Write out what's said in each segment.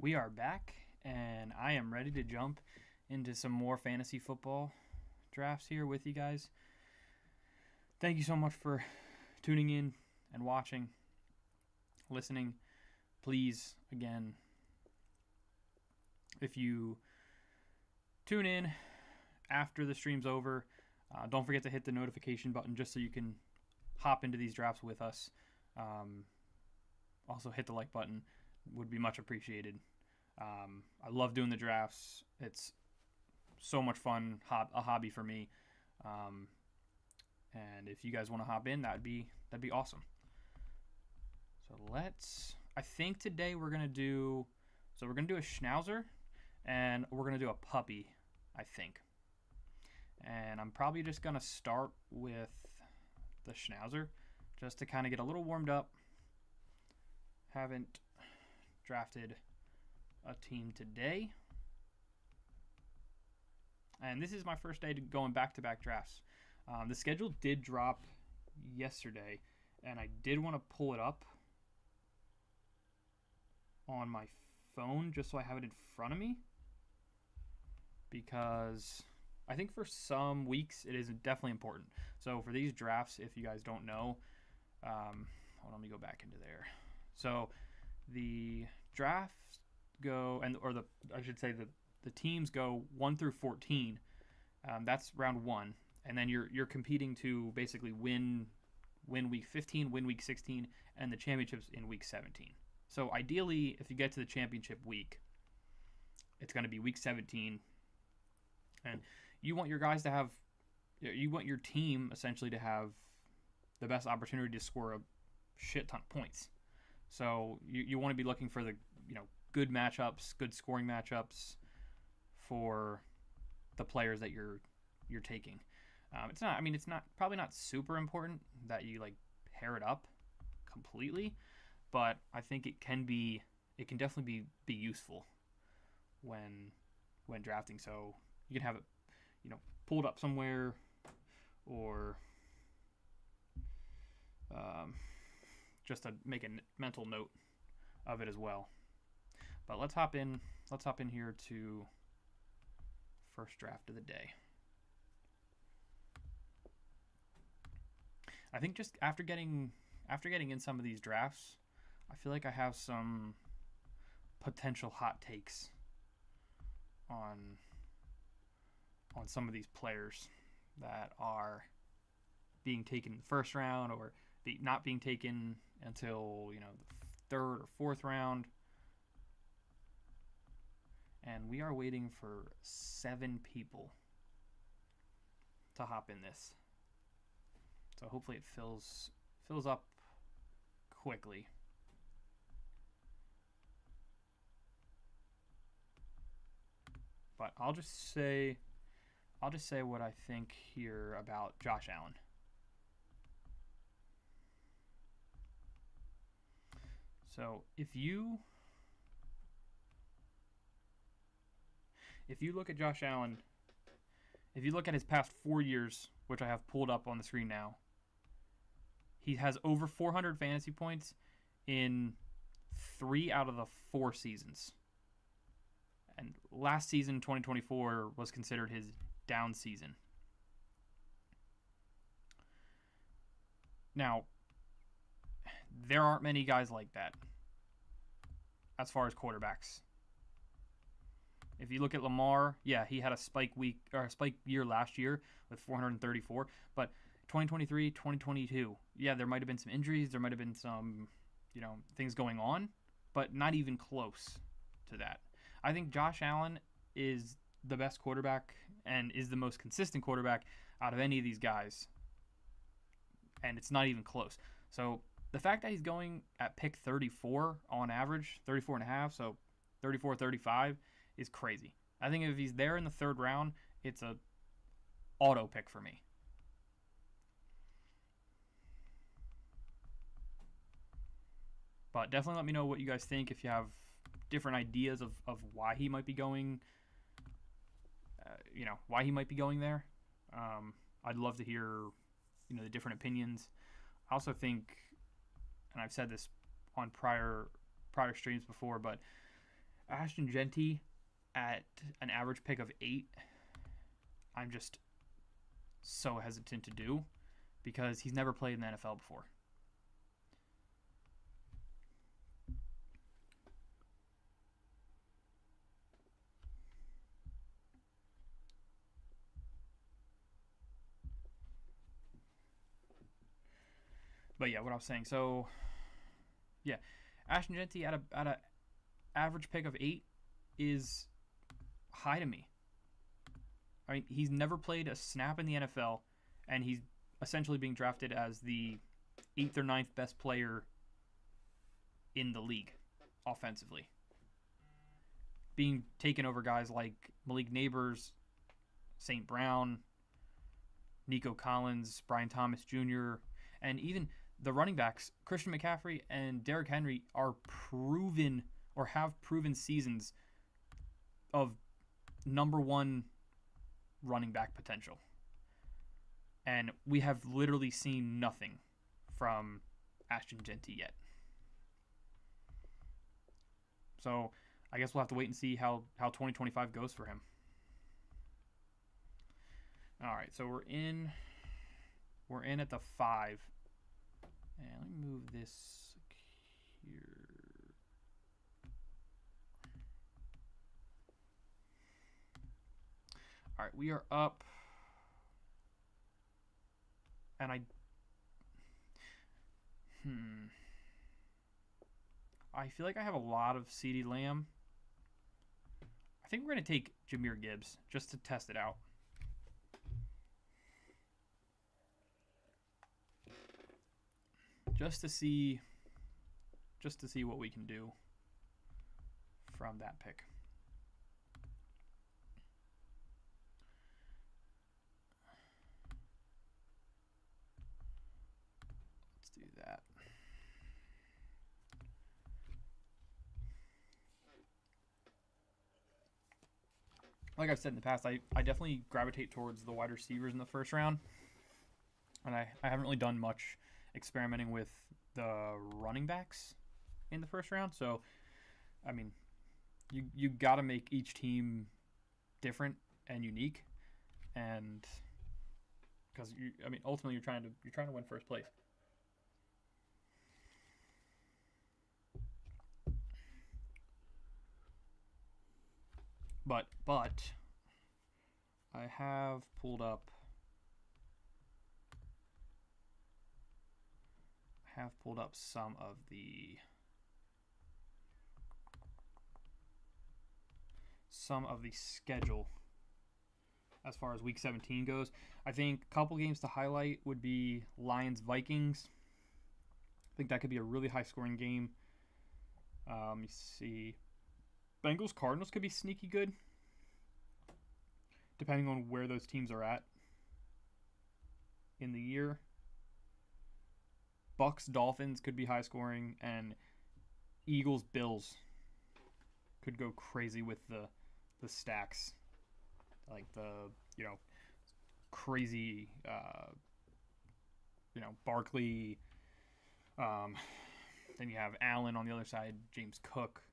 We are back, and I am ready to jump into some more fantasy football drafts here with you guys. Thank you so much for tuning in and watching, listening. Please, again, if you tune in after the stream's over, don't forget to hit the notification button just so you can hop into these drafts with us. Also, hit the like button. Would be much appreciated. I love doing the drafts. It's so much fun, a hobby for me. And if you guys want to hop in, that'd be awesome. So I think today we're gonna do a Schnauzer, and we're gonna do a puppy, I think. And I'm probably just gonna start with the Schnauzer, just to kind of get a little warmed up. Haven't drafted a team today, and this is my first day going back-to-back drafts. The schedule did drop yesterday, and I did want to pull it up on my phone just so I have it in front of me, because I think for some weeks it is definitely important. So for these drafts, if you guys don't know, hold on, let me go back into there. So the drafts go, the teams go 1 through 14. That's round 1, and then you're competing to basically win week 15, win week 16, and the championships in week 17. So ideally, if you get to the championship week, it's going to be week 17, and you want your team essentially to have the best opportunity to score a shit ton of points. So you want to be looking for the good matchups, good scoring matchups for the players that you're taking. It's not probably not super important that you pair it up completely, but I think it can definitely be useful when drafting. So you can have it pulled up somewhere, or just to make a mental note of it as well. But let's hop in here to first draft of the day. I think just after getting in some of these drafts, I feel like I have some potential hot takes on some of these players that are being taken in the first round, or not being taken until the 3rd or 4th round. And we are waiting for 7 people to hop in this. So hopefully it fills up quickly. But I'll just say what I think here about Josh Allen. So if you look at Josh Allen, if you look at his past 4 years, which I have pulled up on the screen now, he has over 400 fantasy points in 3 out of the 4 seasons. And last season, 2024, was considered his down season. Now, there aren't many guys like that as far as quarterbacks. If you look at Lamar, yeah, he had a spike year last year with 434, but 2023, 2022, yeah, there might have been some injuries, there might have been some, things going on, but not even close to that. I think Josh Allen is the best quarterback and is the most consistent quarterback out of any of these guys, and it's not even close. So the fact that he's going at pick 34 on average, 34 and a half, so 34, 35, is crazy. I think if he's there in the 3rd round, it's a auto pick for me. But definitely let me know what you guys think, if you have different ideas of why he might be going, why he might be going there. I'd love to hear, the different opinions. I also think, and I've said this on prior streams before, but Ashton Genty at an average pick of 8, I'm just so hesitant to do because he's never played in the NFL before. But yeah, what I was saying. So yeah, Ashton Genty at a average pick of 8 is high to me. I mean, he's never played a snap in the NFL, and he's essentially being drafted as the 8th or ninth best player in the league offensively, being taken over guys like Malik Neighbors, St. Brown, Nico Collins, Brian Thomas Jr., and even the running backs, Christian McCaffrey and Derrick Henry, are proven or have proven seasons of number one running back potential. And we have literally seen nothing from Ashton Genty yet. So I guess we'll have to wait and see how 2025 goes for him. All right, so we're in at the 5. And let me move this here. All right, we are up. And I feel like I have a lot of CeeDee Lamb. I think we're going to take Jahmyr Gibbs just to test it out. Just to see what we can do from that pick. Let's do that. Like I've said in the past, I definitely gravitate towards the wide receivers in the first round. And I haven't really done much experimenting with the running backs in the first round. So, I mean, you got to make each team different and unique, and because ultimately you're trying to win first place. But I have pulled up some of the schedule as far as week 17 goes. I think a couple games to highlight would be Lions-Vikings. I think that could be a really high-scoring game. Let me see. Bengals-Cardinals could be sneaky good, depending on where those teams are at in the year. Bucks-Dolphins could be high-scoring, and Eagles-Bills could go crazy with the stacks, like the crazy Barkley. Then you have Allen on the other side, James Cook.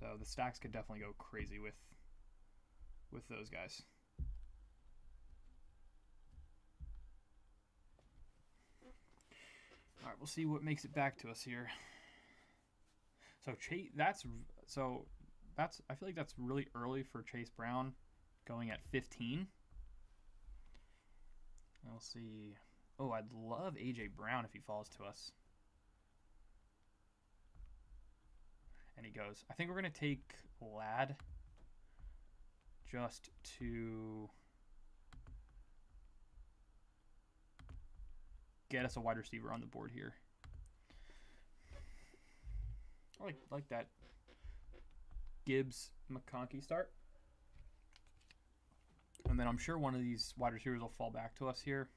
So the stacks could definitely go crazy with those guys. All right, we'll see what makes it back to us here. So Chase, I feel like that's really early for Chase Brown, going at 15. We'll see. Oh, I'd love AJ Brown if he falls to us. And he goes. I think we're going to take Ladd just to get us a wide receiver on the board here. I like that Gibbs McConkey start. And then I'm sure one of these wide receivers will fall back to us here,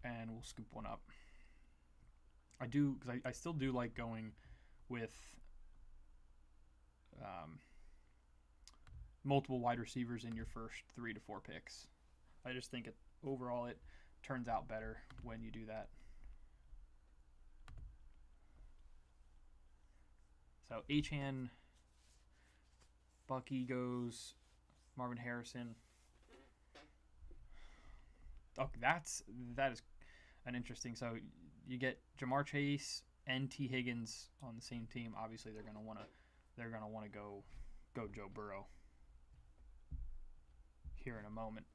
and we'll scoop one up. I do, because I still do like going with multiple wide receivers in your first 3 to 4 picks. I just think overall it turns out better when you do that. So Achan, Bucky goes, Marvin Harrison. Oh, that is an interesting. So you get Jamar Chase and T Higgins on the same team. Obviously, they're gonna want to go Joe Burrow here in a moment.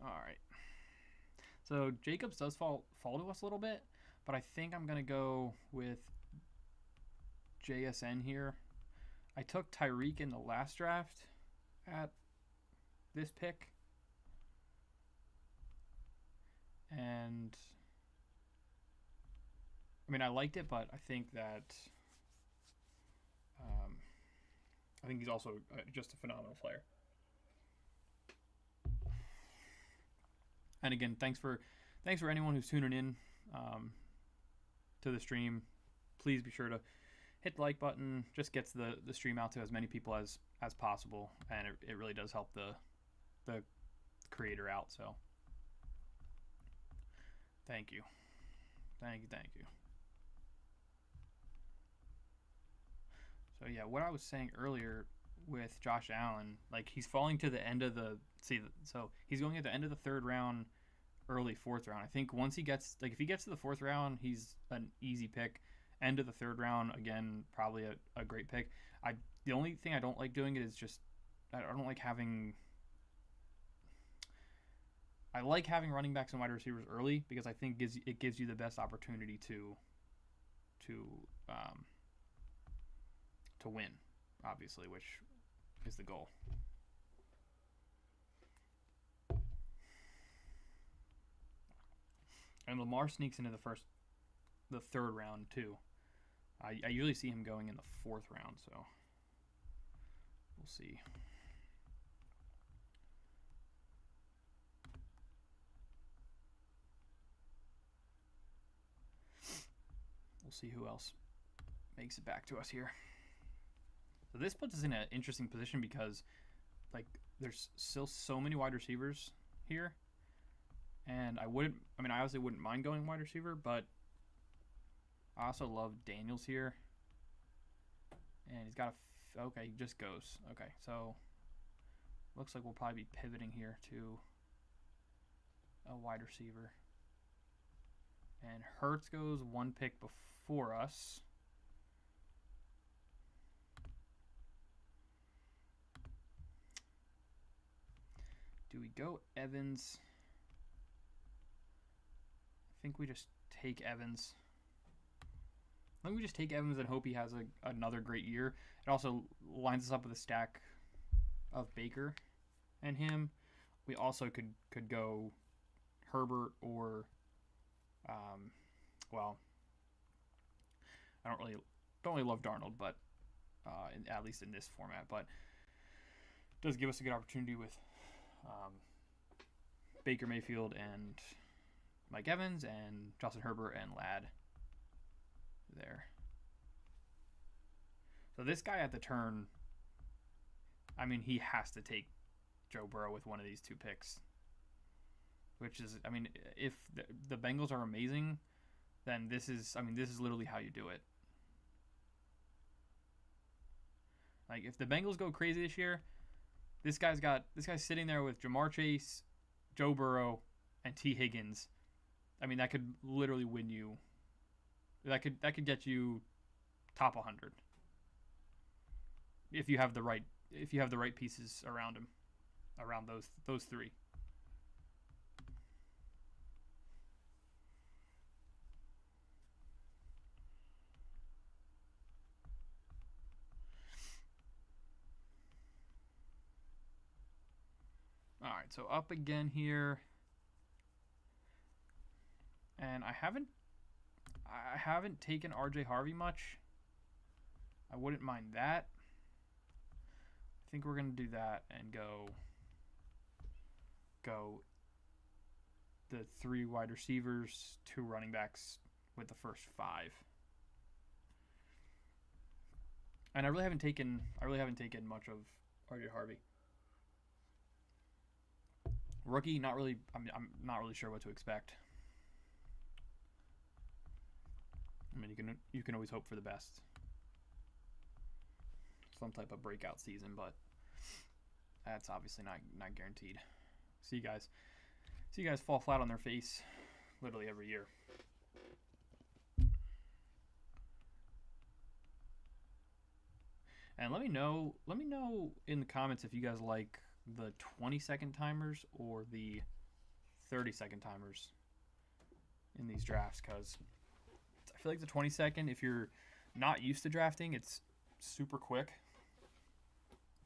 All right. So Jacobs does fall to us a little bit, but I think I'm gonna go with JSN here. I took Tyreek in the last draft at this pick, and I mean I liked it, but I think that I think he's also just a phenomenal player. And again, thanks for anyone who's tuning in to the stream. Please be sure to hit the like button. Just gets the stream out to as many people as possible, and it really does help the creator out. So thank you. So yeah, what I was saying earlier with Josh Allen, like he's falling to the end of so he's going at the end of the third round, early fourth round. I think once if he gets to the fourth round, he's an easy pick. End of the third round, again, probably a great pick. The only thing I don't like doing it is just I don't like having. I like having running backs and wide receivers early because I think it gives you the best opportunity to win, obviously, which is the goal. And Lamar sneaks into the third round too. I usually see him going in the fourth round, so we'll see. We'll see who else makes it back to us here. So this puts us in an interesting position because, like, there's still so many wide receivers here, and I honestly wouldn't mind going wide receiver, but I also love Daniels here, and he's got okay, he just goes. Okay, so looks like we'll probably be pivoting here to a wide receiver, and Hurts goes one pick before us. Do we go Evans? I think we just take Evans. I think we just take Evans and hope he has another great year. It also lines us up with a stack of Baker and him. We also could go Herbert or, well, I don't really love Darnold, but at least in this format. But it does give us a good opportunity with Baker Mayfield and Mike Evans and Justin Herbert and Ladd there. So this guy at the turn, I mean, he has to take Joe Burrow with one of these two picks. Which is, I mean, if the Bengals are amazing, then this is literally how you do it. Like, if the Bengals go crazy this year, this guy's sitting there with Jamar Chase, Joe Burrow, and T Higgins. I mean, that could literally win you. That could get you top 100 if you have the right pieces around him, around those three. All right, so up again here, and I haven't taken RJ Harvey much. I wouldn't mind that. I think we're gonna do that and go the 3 wide receivers, 2 running backs with the first 5. And I really haven't taken much of RJ Harvey. Rookie, not really. I'm not really sure what to expect. I mean, you can always hope for the best, some type of breakout season, but that's obviously not guaranteed. See you guys fall flat on their face, literally every year. And let me know in the comments if you guys like the 20-second timers or the 30-second timers in these drafts, because I feel like the 20-second, if you're not used to drafting, it's super quick.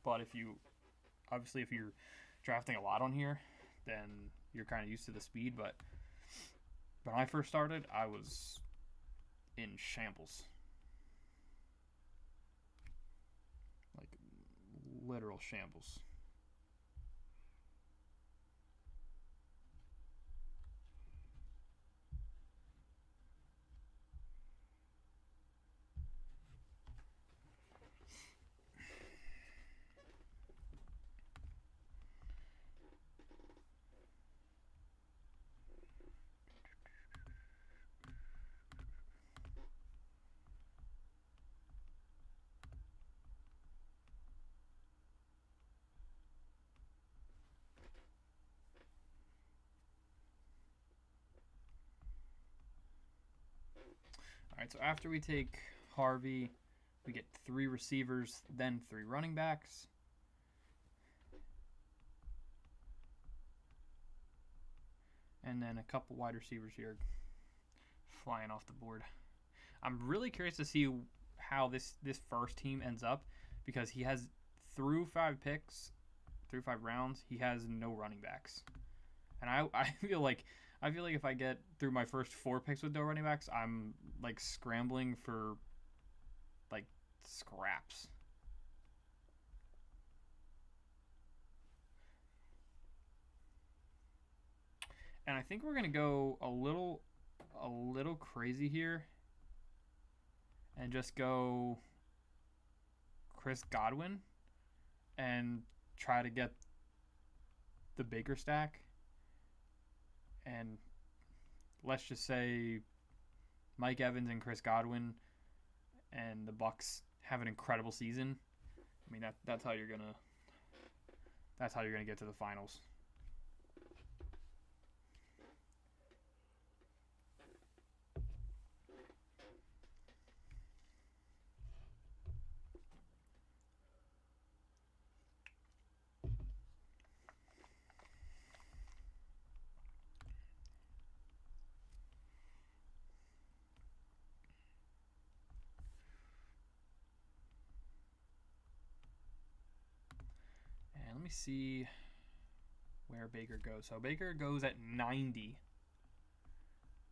But if you're drafting a lot on here, then you're kind of used to the speed. But when I first started, I was in shambles. Like, literal shambles. All right, so after we take Harvey, we get 3 receivers, then 3 running backs. And then a couple wide receivers here flying off the board. I'm really curious to see how this first team ends up, because he has through 5 rounds, he has no running backs. And I feel like if I get through my first 4 picks with no running backs, I'm like scrambling for like scraps. And I think we're gonna go a little crazy here and just go Chris Godwin and try to get the Baker stack. And let's just say Mike Evans and Chris Godwin and the Bucks have an incredible season. I mean, that's how you're gonna get to the finals. Let me see where Baker goes. So Baker goes at 90.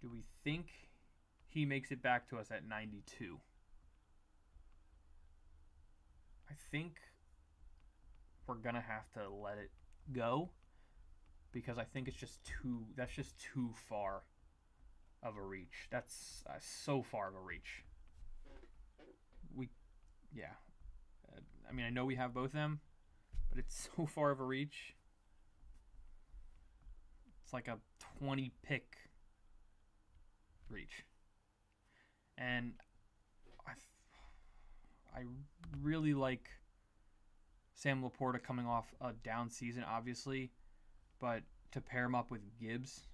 Do we think he makes it back to us at 92? I think we're going to have to let it go, because I think that's just too far of a reach. That's so far of a reach. I mean, I know we have both of them, but it's so far of a reach. It's like a 20 pick reach. And I really like Sam Laporta coming off a down season, obviously, but to pair him up with Gibbs,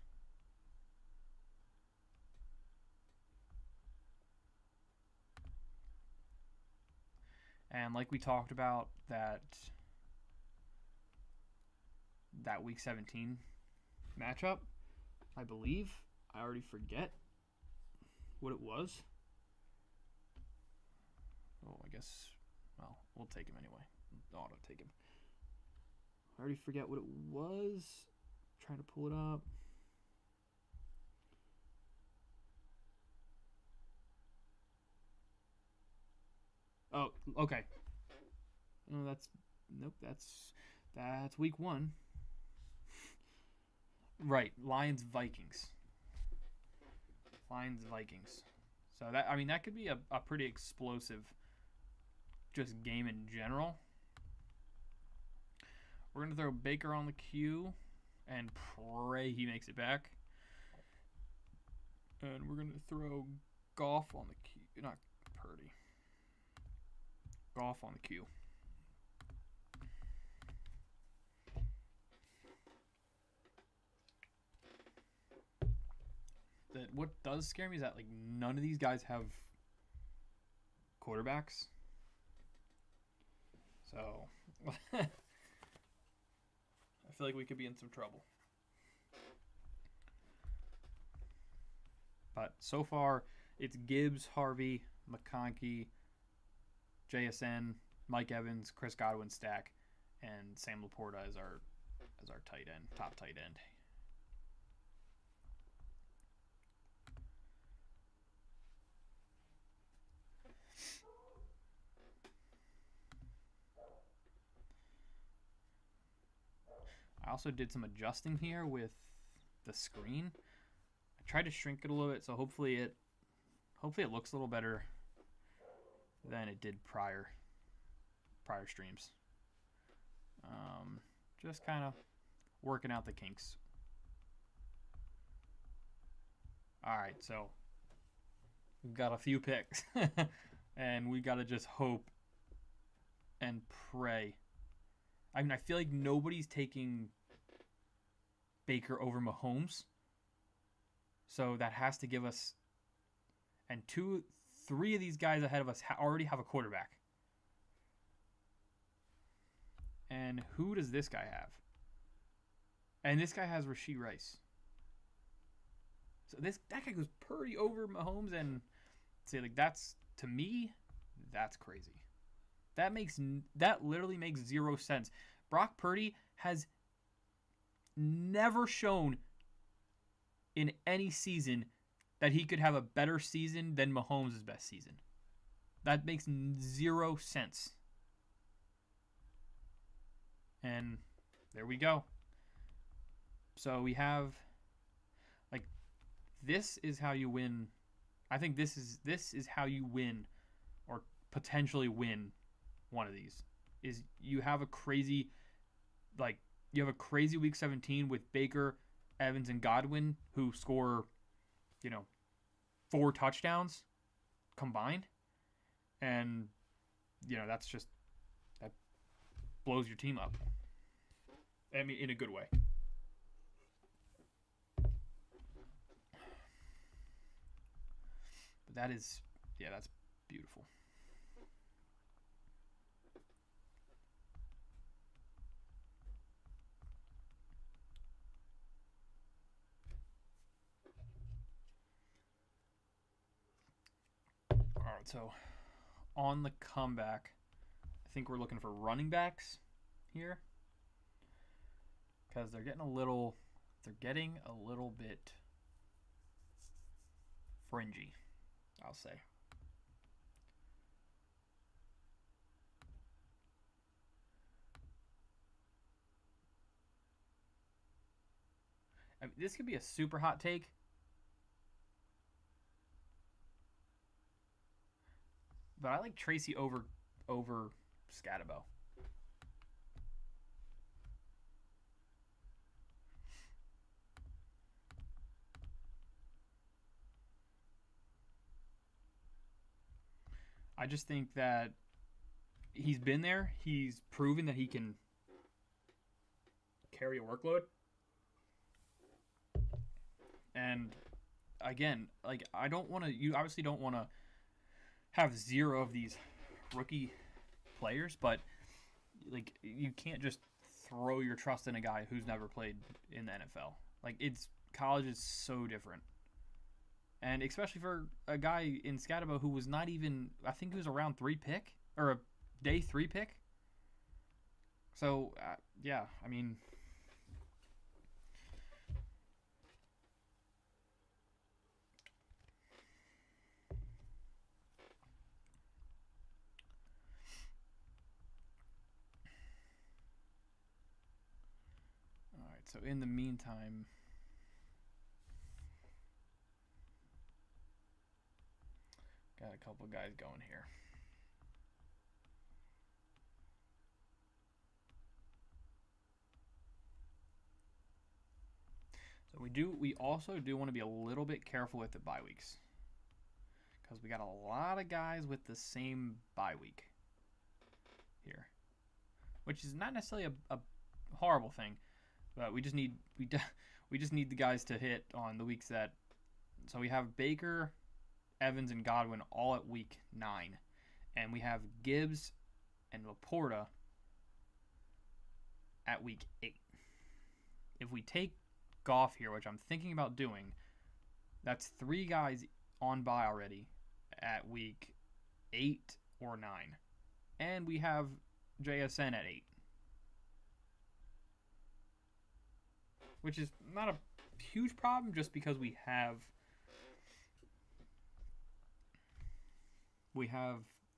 and like we talked about that Week 17 matchup, I believe. I already forget what it was. Oh, I guess, well, we'll take him anyway. Auto take him. I already forget what it was. Trying to pull it up. Oh, okay. No, that's week 1. Right, Lions Vikings. So that could be a pretty explosive just game in general. We're gonna throw Baker on the queue, and pray he makes it back. And we're going to throw Goff on the queue. Not Purdy. Goff on the queue. What does scare me is that like none of these guys have quarterbacks. So I feel like we could be in some trouble. But so far, it's Gibbs, Harvey, McConkey, JSN, Mike Evans, Chris Godwin, Stack, and Sam Laporta as our tight end, top tight end. I also did some adjusting here with the screen. I tried to shrink it a little bit, so hopefully it looks a little better than it did prior streams. Just kind of working out the kinks. All right, so we've got a few picks, and we got to just hope and pray. I mean, I feel like nobody's taking Baker over Mahomes. So that has to give us, and 3 of these guys ahead of us already have a quarterback. And who does this guy have? And this guy has Rashee Rice. So that guy goes Purdy over Mahomes, and say like that's, to me, that's crazy. That literally makes 0 sense. Brock Purdy has never shown in any season that he could have a better season than Mahomes' best season. That makes 0 sense. And there we go. So we have, like, this is how you win. I think this is how you win, or potentially win one of these. Is you have a crazy week 17 with Baker, Evans, and Godwin who score, 4 touchdowns combined. And, that blows your team up. I mean, in a good way. But that's beautiful. All right, so on the comeback, I think we're looking for running backs here, because they're getting a little bit fringy, I'll say. I mean, this could be a super hot take. But I like Tracy over Scatabo. I just think that he's been there. He's proven that he can carry a workload. And again, like, you obviously don't want to have 0 of these rookie players, but like, you can't just throw your trust in a guy who's never played in the NFL. Like, college is so different. And especially for a guy in Scatabo who was not even, I think he was a round 3 pick or a day 3 pick. So, yeah, I mean, all right, so in the meantime, got a couple guys going here. We also do want to be a little bit careful with the bye weeks because we got a lot of guys with the same bye week here, which is not necessarily a horrible thing, but we just need the guys to hit on the weeks that. So we have Baker, Evans, and Godwin all at week 9, and we have Gibbs and Laporta at week 8. If we take Goff here, which I'm thinking about doing, that's 3 guys on bye already at week 8 or 9, and we have JSN at 8, which is not a huge problem just because we have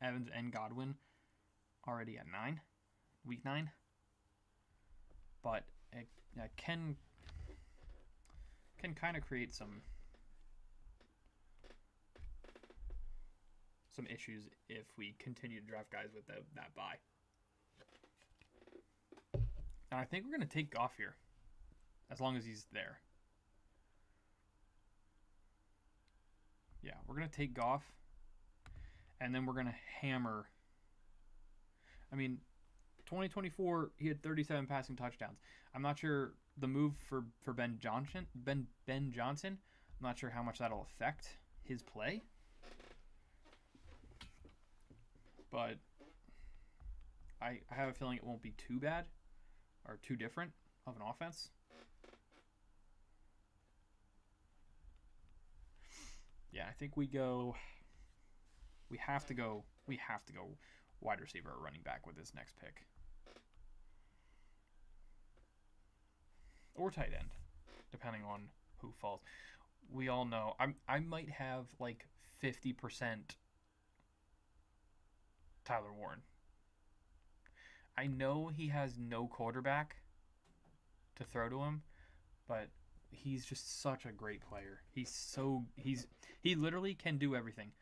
Evans and Godwin already at week 9, but it can kind of create some issues if we continue to draft guys with that bye. And I think we're going to take Goff here, as long as he's there. Yeah, we're going to take Goff, and then we're going to hammer. I mean, 2024, he had 37 passing touchdowns. I'm not sure the move for Ben Johnson. I'm not sure how much that'll affect his play. But I have a feeling it won't be too bad or too different of an offense. Yeah, I think we have to go wide receiver or running back with this next pick. Or tight end, depending on who falls. We all know I might have like 50% Tyler Warren. I know he has no quarterback to throw to him, but he's just such a great player. He literally can do everything.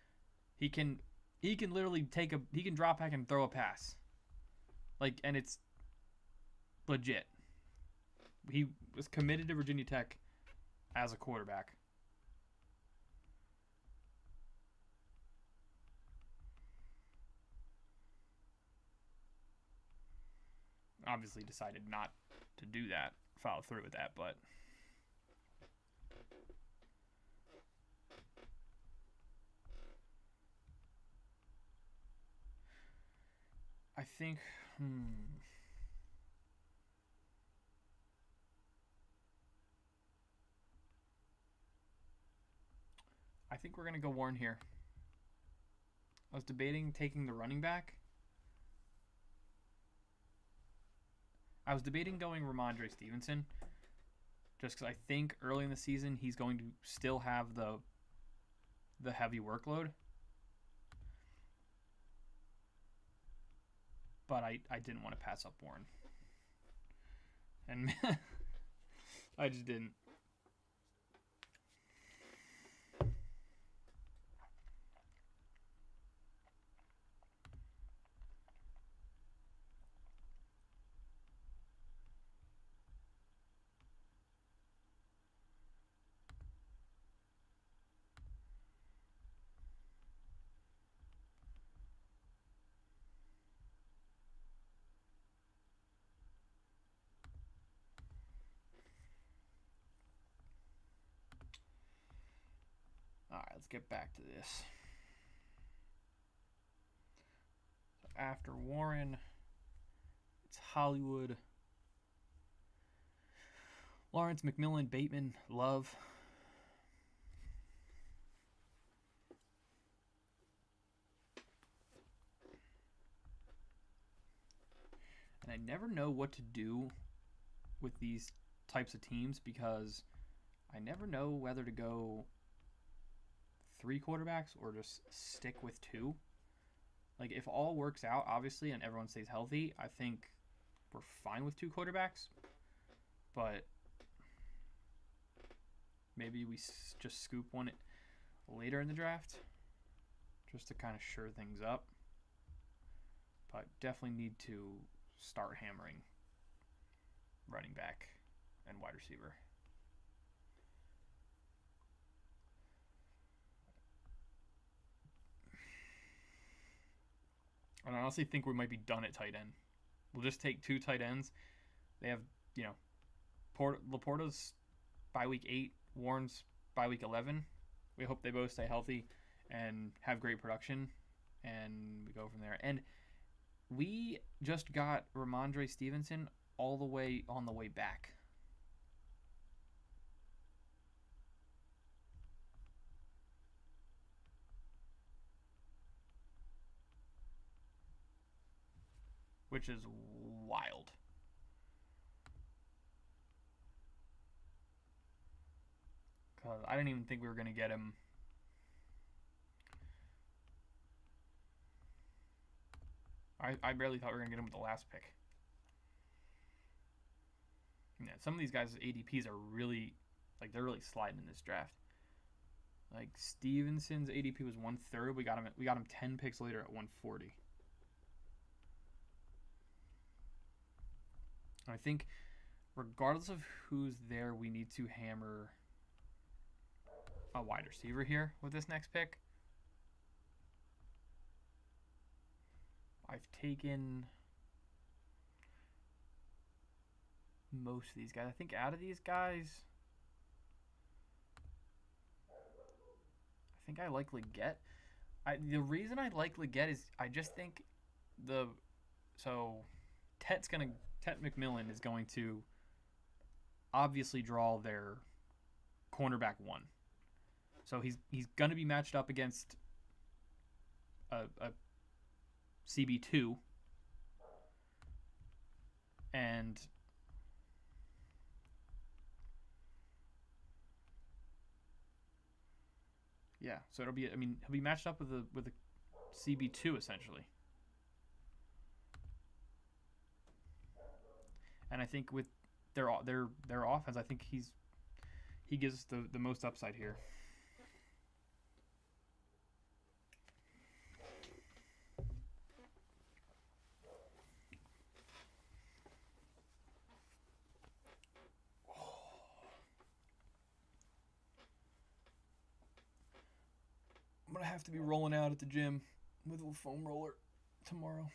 He can literally he can drop back and throw a pass. And it's legit. He was committed to Virginia Tech as a quarterback. Obviously decided not to do that, follow through with that, but I think we're going to go Warren here. I was debating taking the running back. I was debating going Ramondre Stevenson just because I think early in the season he's going to still have the heavy workload. But I didn't want to pass up Warren. And I just didn't. All right, let's get back to this. So after Warren, it's Hollywood, Lawrence, McMillan, Bateman, Love. And I never know what to do with these types of teams because I never know whether to go 3 quarterbacks or just stick with 2. Like, if all works out, obviously, and everyone stays healthy, I think we're fine with 2 quarterbacks. But maybe we just scoop one later in the draft just to kind of sure things up. But definitely need to start hammering running back and wide receiver. And I honestly think we might be done at tight end. We'll just take 2 tight ends. They have, you know, Laporta's by week 8, Warren's by week 11. We hope they both stay healthy and have great production, and we go from there. And we just got Ramondre Stevenson all the way on the way back. Which is wild. Because I didn't even think we were going to get him. I barely thought we were going to get him with the last pick. Yeah, some of these guys' ADPs are really, like, they're really sliding in this draft. Like, Stevenson's ADP was 1/3. We got him 10 picks later at 140. I think regardless of who's there, we need to hammer a wide receiver here with this next pick. I've taken most of these guys. I think out of these guys, I think I like Leggett. The reason I like Leggett is I just think Tet McMillan is going to obviously draw their cornerback 1. So he's going to be matched up against a CB2, and yeah, so he'll be matched up with a CB2 essentially. And I think with their offense, I think he gives the most upside here. I'm gonna have to be rolling out at the gym with a foam roller tomorrow.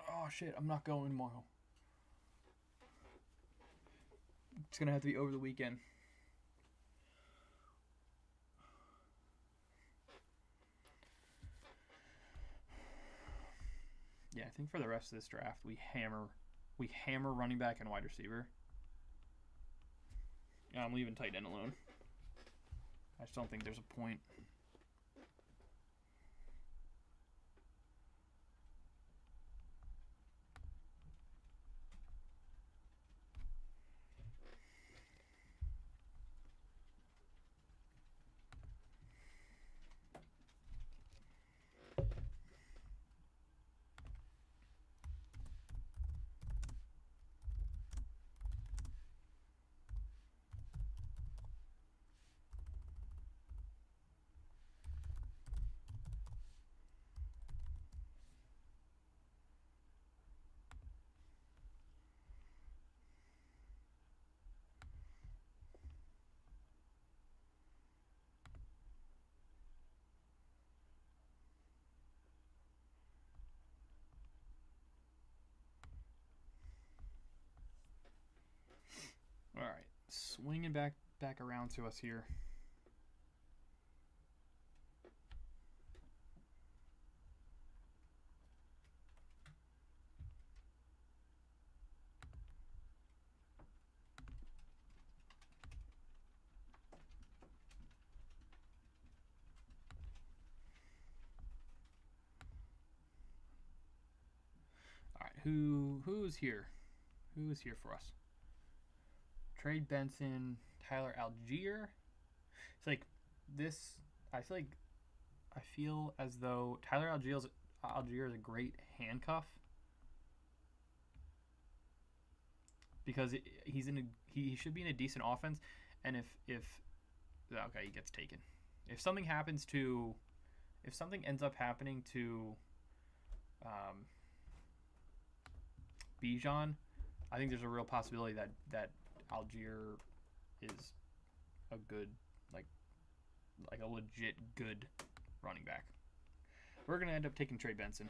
Oh shit, I'm not going tomorrow. It's gonna have to be over the weekend. Yeah, I think for the rest of this draft, we hammer running back and wide receiver. Yeah, I'm leaving tight end alone. I just don't think there's a point. All right, swinging back around to us here. All right, who's here? Who is here for us? Trade Benson, Tyler Algier. It's like this. I feel as though Tyler Algier is a great handcuff because he should be in a decent offense, and if okay, he gets taken. If something ends up happening to Bijan, I think there's a real possibility that Algier is a good, like a legit good running back. We're going to end up taking Trey Benson.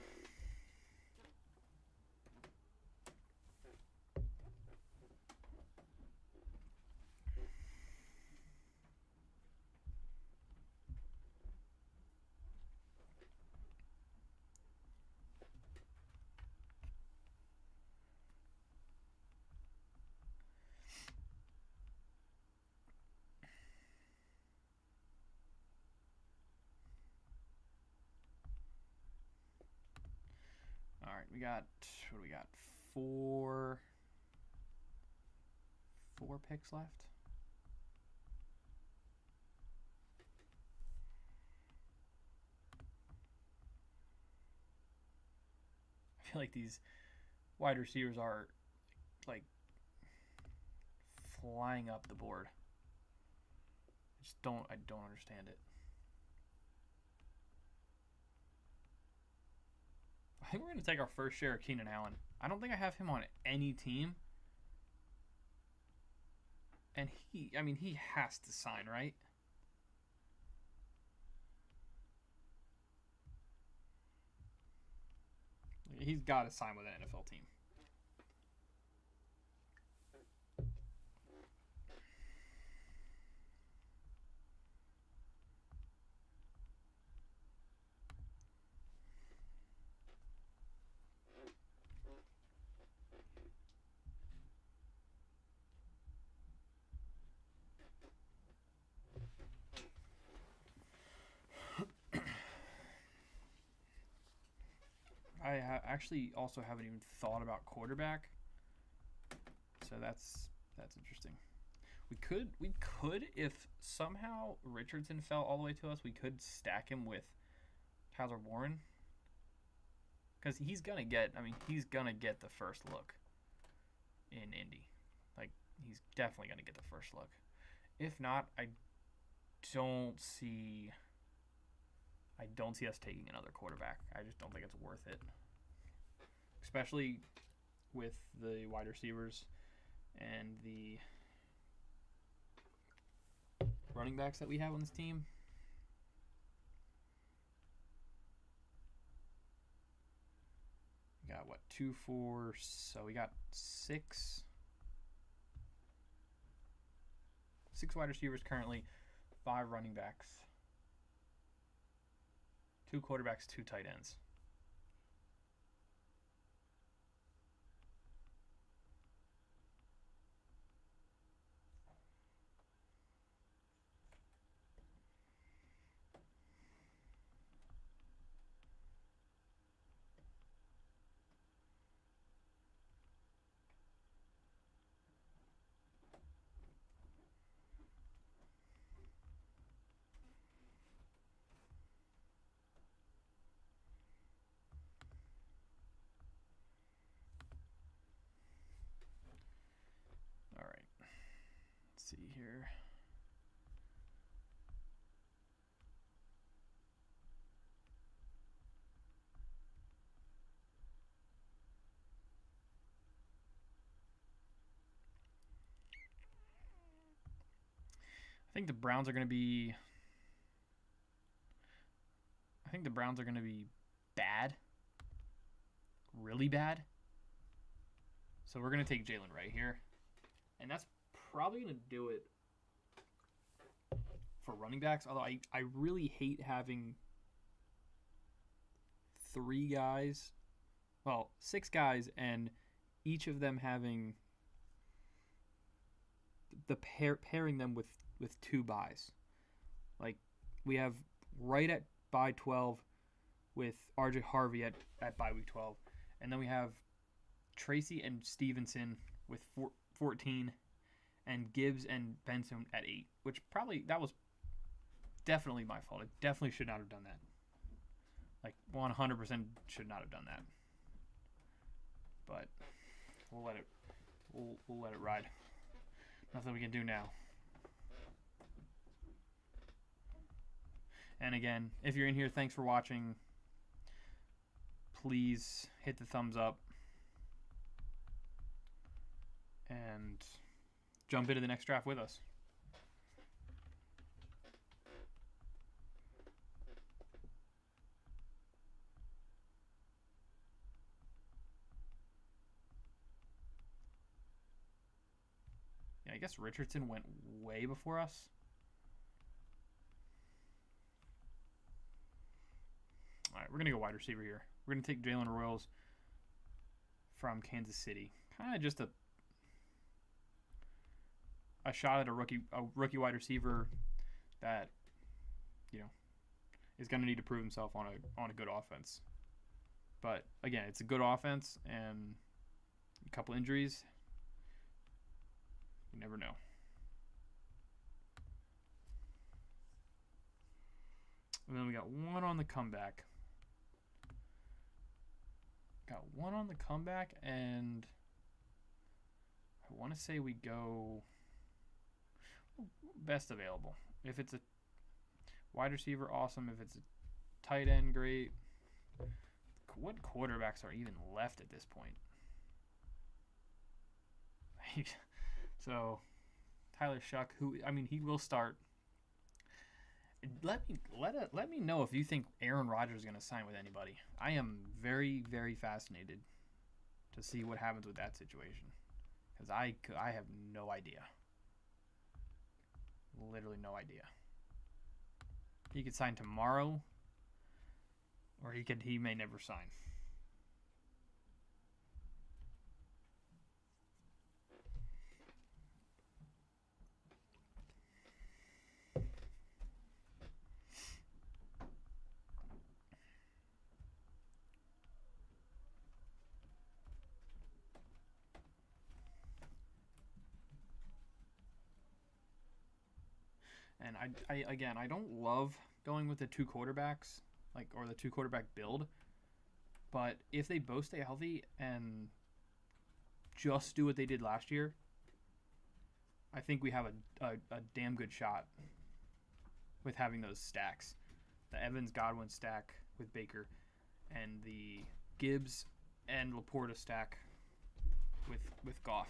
We got, what do we got? Four picks left. I feel like these wide receivers are like flying up the board. I don't understand it. I think we're going to take our first share of Keenan Allen. I don't think I have him on any team. And he has to sign, right? He's got to sign with an NFL team. I actually also haven't even thought about quarterback, so that's interesting. We could if somehow Richardson fell all the way to us, we could stack him with Tyler Warren, because he's gonna get the first look in Indy. Like, he's definitely gonna get the first look. If not, I don't see us taking another quarterback. I just don't think it's worth it. Especially with the wide receivers and the running backs that we have on this team. We got, 2, 4, so we got 6 wide receivers currently, 5 running backs. 2 quarterbacks, 2 tight ends. See here. I think the Browns are going to be bad. Really bad. So we're going to take Jalen Wright here. And that's probably going to do it for running backs. Although I really hate having 6 guys, and each of them having the pairing them with 2 buys. Like, we have Wright at bye 12 with RJ Harvey at bye week 12. And then we have Tracy and Stevenson with 14, and Gibbs and Benson at 8, which that was definitely my fault. I definitely should not have done that. Like, 100% should not have done that. But we'll let it ride. Nothing we can do now. And again, if you're in here, thanks for watching. Please hit the thumbs up and jump into the next draft with us. Yeah, I guess Richardson went way before us. All right, we're going to go wide receiver here. We're going to take Jalen Royals from Kansas City. Kind of just a shot at a rookie wide receiver that, is going to need to prove himself on a good offense. But again, it's a good offense, and a couple injuries. You never know. And then we got one on the comeback. And I want to say we go best available. If it's a wide receiver, awesome. If it's a tight end, great. What quarterbacks are even left at this point? So, Tyler Shuck, he will start. Let me know if you think Aaron Rodgers is going to sign with anybody. I am very, very fascinated to see what happens with that situation, because I have no idea. Literally no idea. He could sign tomorrow, or he may never sign. And I don't love going with the two quarterbacks, or the two quarterback build. But if they both stay healthy and just do what they did last year, I think we have a damn good shot with having those stacks. The Evans-Godwin stack with Baker, and the Gibbs and Laporta stack with Goff.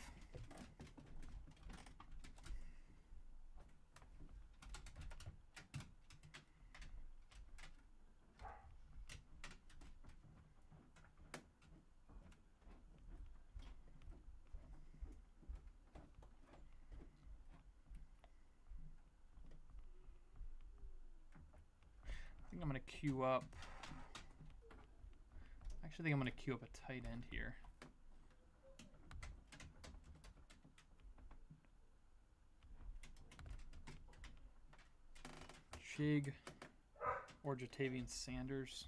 I'm going to queue up. Actually, I think I'm going to queue up a tight end here. Chig or Jatavian Sanders.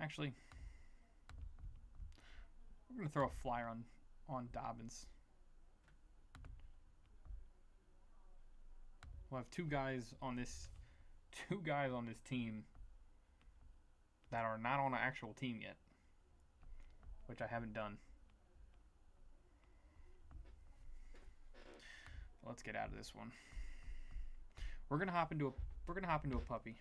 Actually, we're going to throw a flyer on Dobbins. We'll have two guys on this team that are not on an actual team yet, which I haven't done. Let's get out of this one. We're gonna hop into a puppy.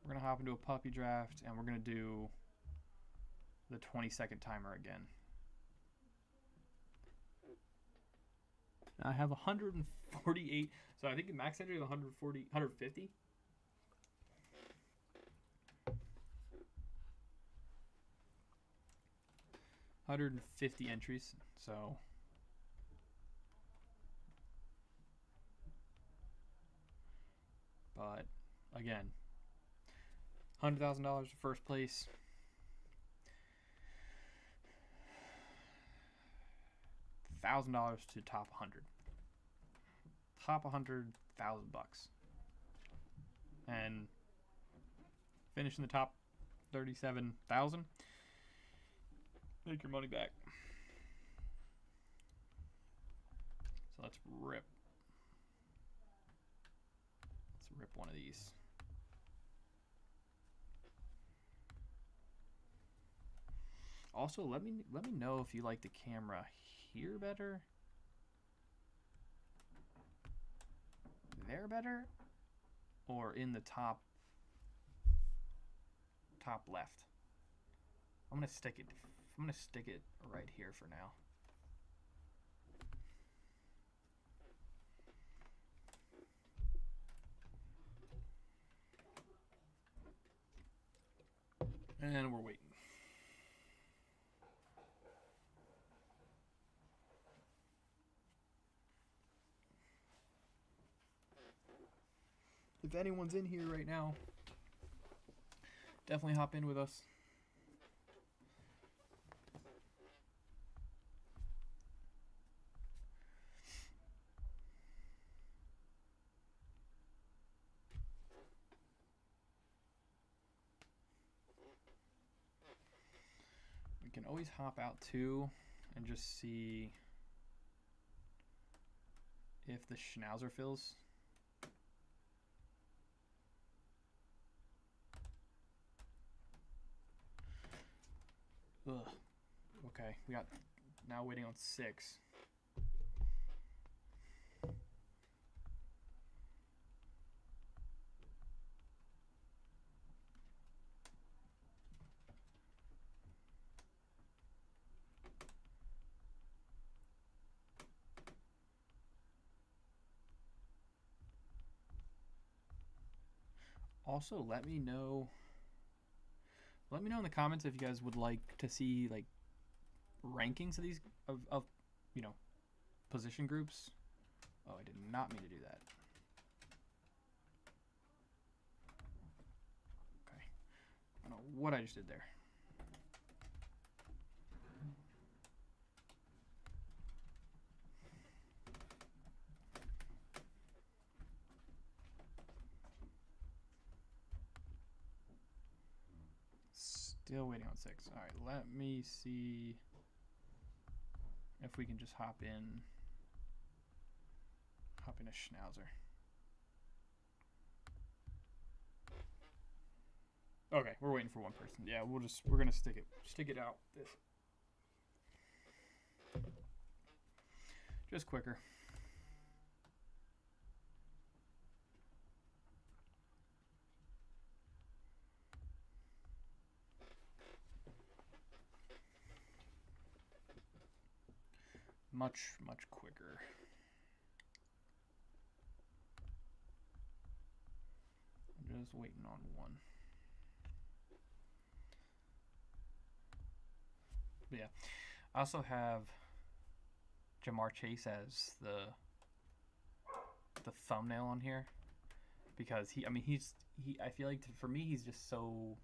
We're going to hop into a puppy draft, and we're going to do the 20-second timer again. I have 148. So I think the max entry is 150. 150 entries. So but again, $100,000 for first place. $1,000 to top 100. Top 100,000 bucks. And finish in the top 37,000. Make your money back. So let's rip one of these. Also, let me know if you like the camera here better, there better, or in the top left. I'm gonna stick it right here for now. And we're waiting. If anyone's in here right now, definitely hop in with us. We can always hop out too and just see if the Schnauzer fills. Ugh. Okay, we got now waiting on 6. Also, let me know in the comments if you guys would like to see like rankings of these of you know, position groups. Oh, I did not mean to do that. Okay. I don't know what I just did there. Still waiting on 6. All right, let me see if we can just hop in a Schnauzer. Okay, we're waiting for one person. Yeah, we're gonna stick it out. Just quicker. Much quicker. I'm just waiting on one. But yeah, I also have Jamar Chase as the thumbnail on here because I feel like for me he's just so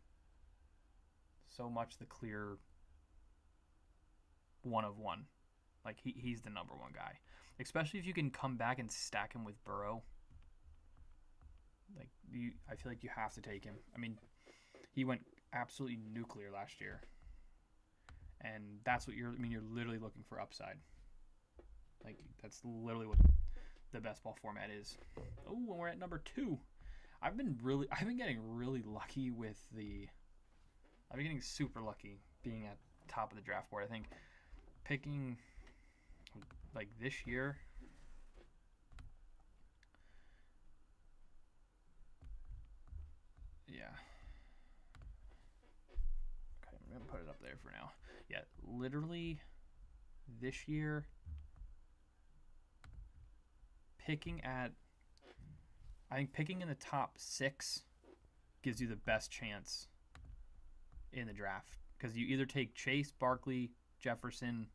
much the clear one of one. Like he's the number one guy, especially if you can come back and stack him with Burrow. Like I feel like you have to take him. I mean, he went absolutely nuclear last year, and that's what you're literally looking for upside. Like that's literally what the best ball format is. Oh, and we're at number 2. I've been getting really lucky with I've been getting super lucky being at the top of the draft board. I think picking like this year. Yeah. Okay, I'm going to put it up there for now. Yeah, literally this year picking in the top 6 gives you the best chance in the draft because you either take Chase, Barkley, Jefferson,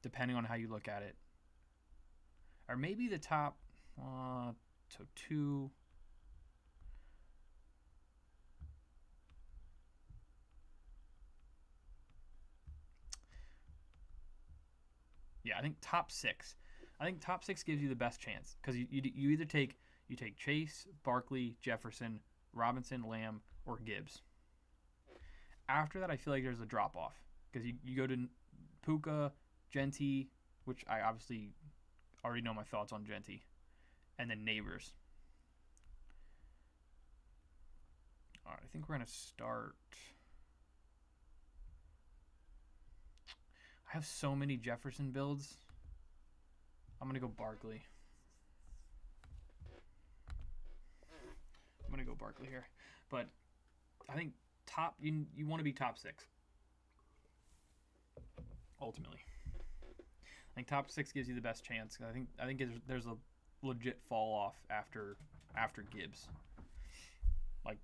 depending on how you look at it, or maybe the top 2. Yeah, I think top 6. I think top 6 gives you the best chance because you either take Chase, Barkley, Jefferson, Robinson, Lamb, or Gibbs. After that, I feel like there's a drop off because you go to Puka, Genty, which I obviously already know my thoughts on Genty, and then Neighbors. All right, I think we're gonna start. I have so many Jefferson builds. I'm going to go Barkley. Here. But I think you want to be top 6. Ultimately. I think top 6 gives you the best chance. I think there's a legit fall off after Gibbs. Like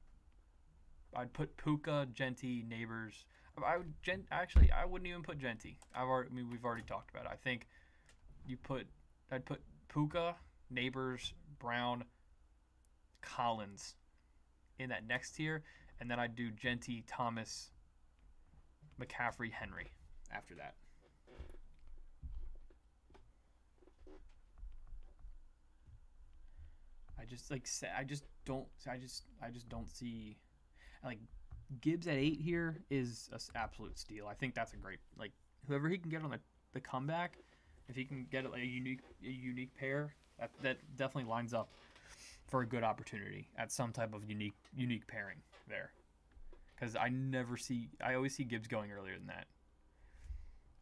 I'd put Puka, Genti, Neighbors. Actually I wouldn't even put Genti. We've already talked about it. I think I'd put Puka, Neighbors, Brown, Collins in that next tier, and then I'd do Genti, Thomas, McCaffrey, Henry after that. I just don't see like Gibbs at 8 here is an absolute steal. I think that's a great whoever he can get on the comeback, if he can get a unique pair, that definitely lines up for a good opportunity at some type of unique pairing there. Because I always see Gibbs going earlier than that,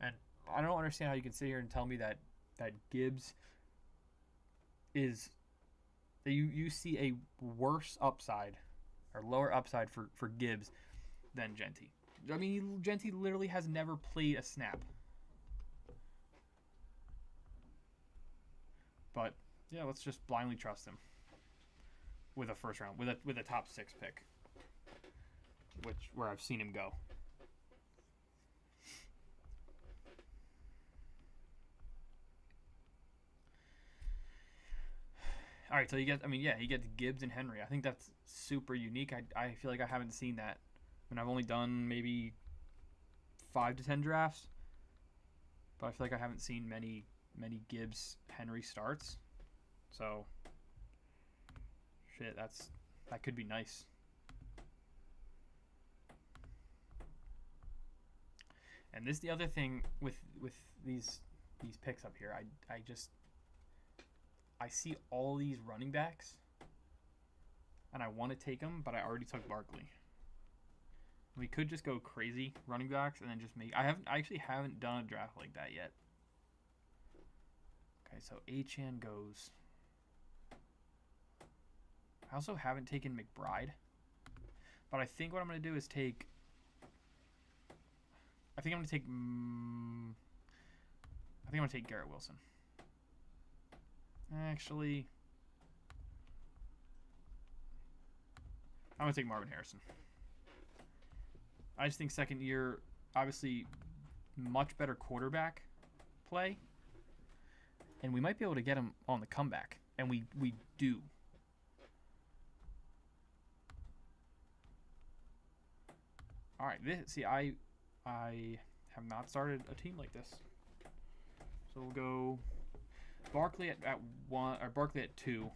and I don't understand how you can sit here and tell me that Gibbs is that you see a worse upside or lower upside for Gibbs than Genti. I mean, Genti literally has never played a snap. But yeah, let's just blindly trust him with a first round, with a top 6 pick, where I've seen him go. All right, so he gets Gibbs and Henry. I think that's super unique. I feel like I haven't seen that. I mean, I've only done maybe 5 to 10 drafts, but I feel like I haven't seen many Gibbs Henry starts. So, shit, that could be nice. And this is the other thing with these picks up here. I see all these running backs, and I want to take them, but I already took Barkley. We could just go crazy running backs and then just make. I actually haven't done a draft like that yet. Okay, so Achane goes. I also haven't taken McBride, but I think what I'm going to do is take. I think I'm going to take Garrett Wilson. Actually, I'm going to take Marvin Harrison. I just think second year, obviously, much better quarterback play. And we might be able to get him on the comeback. And we do. All right. I have not started a team like this. So we'll go Barkley at 1, or Barkley at 2.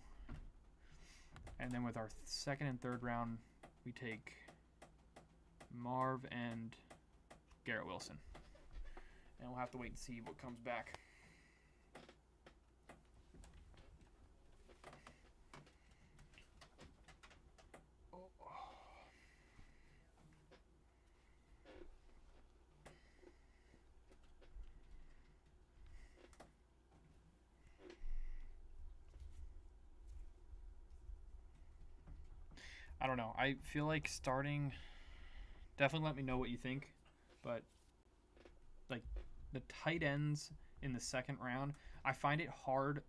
And then with our second and third round, we take Marv and Garrett Wilson. And we'll have to wait and see what comes back. I don't know. I feel like starting. Definitely let me know what you think, but like the tight ends in the second round, I find it hard.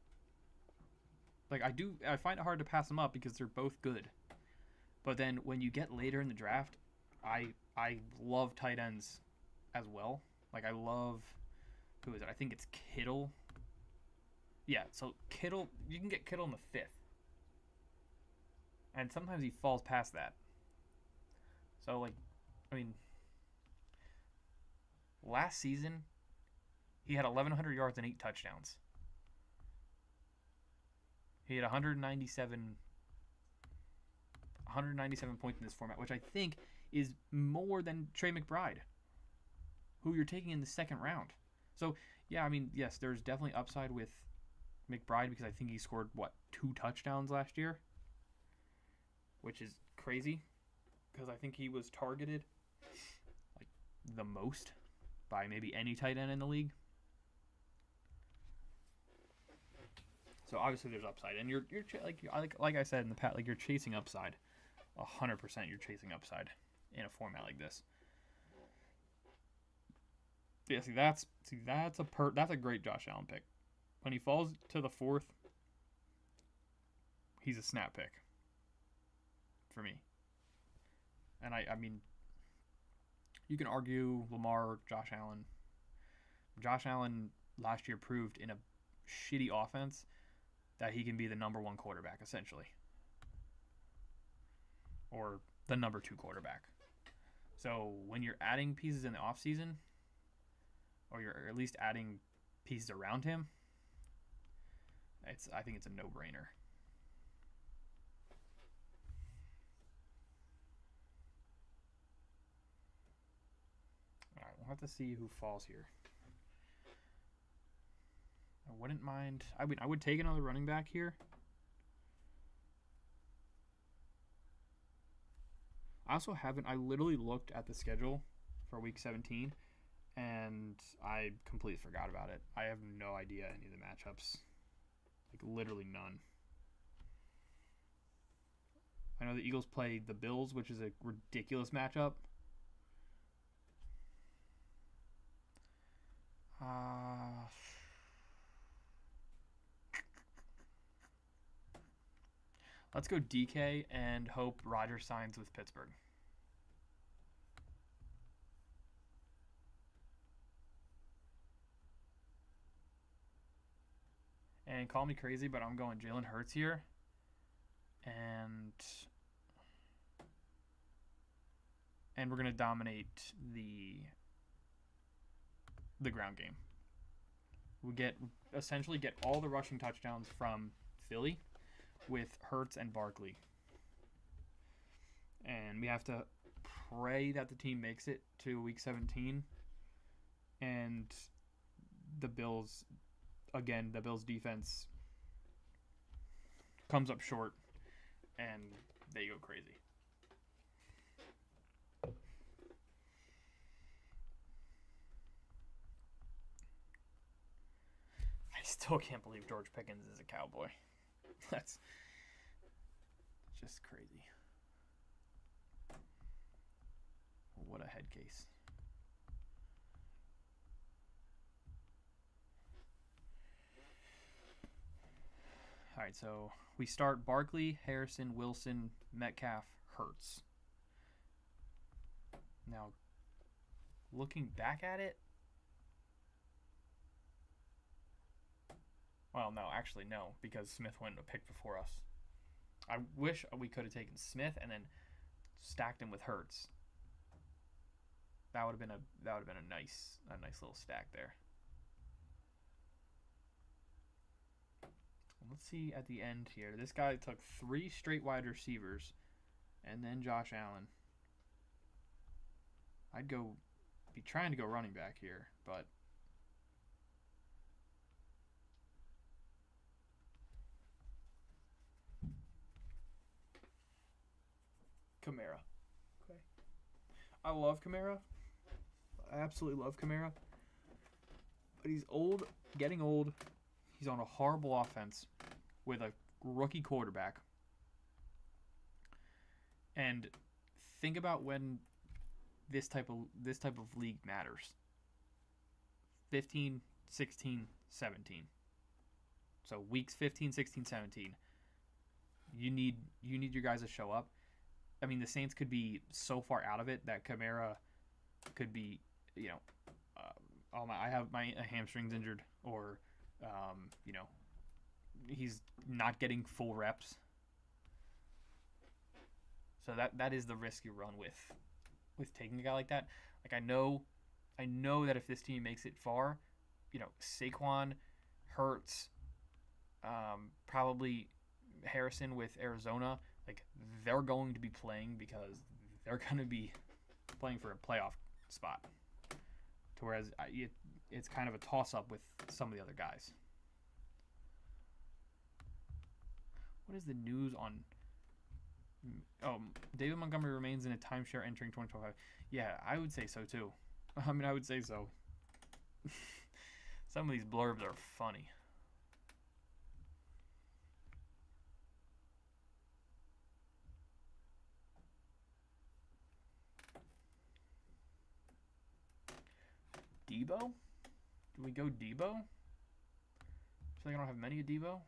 I find it hard to pass them up because they're both good. But then when you get later in the draft, I love tight ends as well. Like I love, who is it? I think it's Kittle. Yeah, so Kittle, you can get Kittle in the 5th. And sometimes he falls past that. So, last season, he had 1,100 yards and 8 touchdowns. He had 197 points in this format, which I think is more than Trey McBride, who you're taking in the second round. So, yeah, I mean, yes, there's definitely upside with McBride because I think he scored, 2 touchdowns last year? Which is crazy because I think he was targeted the most by maybe any tight end in the league. So obviously there's upside, and you're like I said in the past, you're chasing upside, 100%. You're chasing upside in a format like this. Yeah, that's a great Josh Allen pick. When he falls to the 4th, he's a snap pick. For me. And I mean, you can argue Lamar or Josh Allen. Josh Allen last year proved in a shitty offense that he can be the number one quarterback, essentially. Or the number two quarterback. So when you're adding pieces in the offseason, or you're at least adding pieces around him, I think it's a no-brainer. All right, we'll have to see who falls here. I wouldn't mind. I would take another running back here. I also haven't. I literally looked at the schedule for Week 17, and I completely forgot about it. I have no idea any of the matchups. Like, literally none. I know the Eagles play the Bills, which is a ridiculous matchup. Let's go DK and hope Rodgers signs with Pittsburgh. And call me crazy, but I'm going Jalen Hurts here. And we're going to dominate the ground game. We essentially get all the rushing touchdowns from Philly with Hurts and Barkley. And we have to pray that the team makes it to Week 17. And the Bills defense comes up short, and they go crazy. I still can't believe George Pickens is a Cowboy. That's just crazy. What a head case. All right, so we start Barkley, Harrison, Wilson, Metcalf, Hurts. Now, looking back at it, well, no, actually no, because Smith went a pick before us. I wish we could have taken Smith and then stacked him with Hurts. That would have been a nice little stack there. Let's see at the end here. This guy took 3 straight wide receivers and then Josh Allen. I'd be trying to go running back here, but Kamara. Okay. I love Kamara. I absolutely love Kamara. But he's old, getting old. He's on a horrible offense with a rookie quarterback. And think about when this type of league matters. 15, 16, 17. So weeks 15, 16, 17. You need your guys to show up. I mean, the Saints could be so far out of it that Kamara could be, I have my hamstrings injured, or he's not getting full reps. So that is the risk you run with taking a guy like that. Like, I know that if this team makes it far, Saquon, Hurts, probably Harrison with Arizona, like, they're going to be playing because they're going to be playing for a playoff spot. Whereas it's kind of a toss-up with some of the other guys. What is the news on... Oh, David Montgomery remains in a timeshare entering 2025. Yeah, I would say so too. I would say so. Some of these blurbs are funny. Debo? Do we go Debo? I feel like I don't have many of Debo.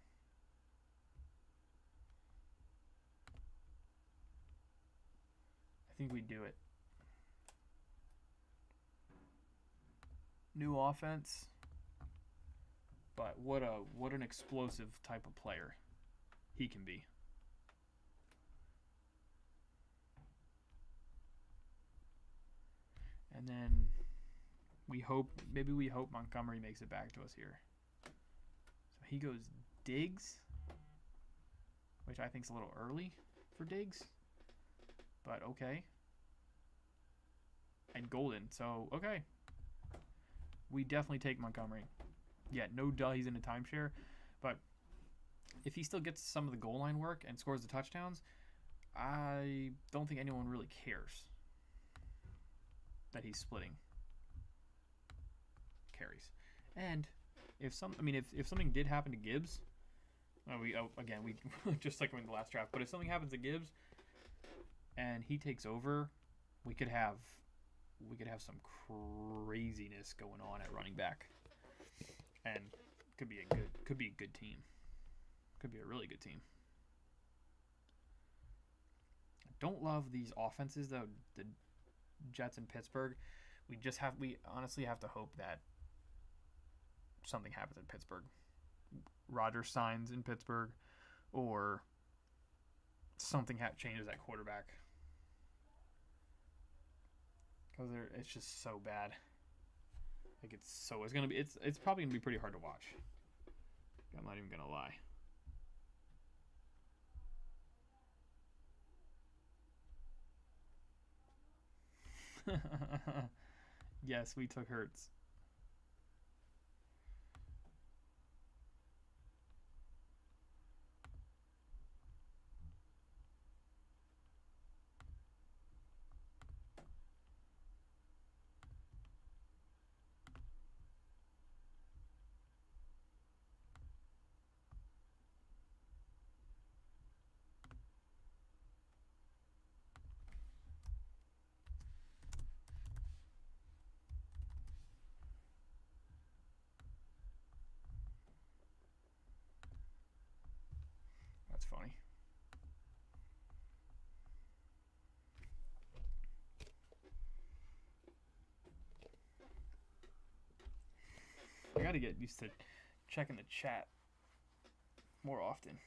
I think we do it. New offense. But what an explosive type of player he can be. And then we hope Montgomery makes it back to us here. So he goes Diggs, which I think is a little early for Diggs, but okay. And Golden, so okay. We definitely take Montgomery. Yeah, no duh, he's in a timeshare, but if he still gets some of the goal line work and scores the touchdowns, I don't think anyone really cares that he's splitting carries. And if something did happen to Gibbs, we just like in the last draft, but if something happens to Gibbs and he takes over, we could have some craziness going on at running back, and could be a good team. Could be a really good team. I don't love these offenses though. The Jets in Pittsburgh. We honestly have to hope that something happens in Pittsburgh. Rodgers signs in Pittsburgh, or something changes at quarterback. Because it's just so bad. Like it's probably gonna be pretty hard to watch. I'm not even gonna lie. Yes, we took Hurts. That's funny. I gotta get used to checking the chat more often.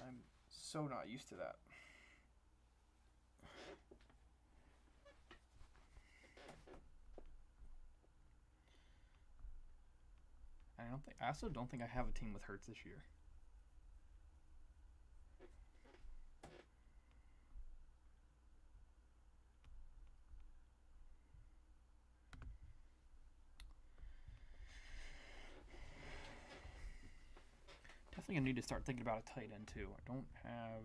I'm so not used to that. I also don't think I have a team with Hurts this year. Definitely gonna need to start thinking about a tight end too. I don't have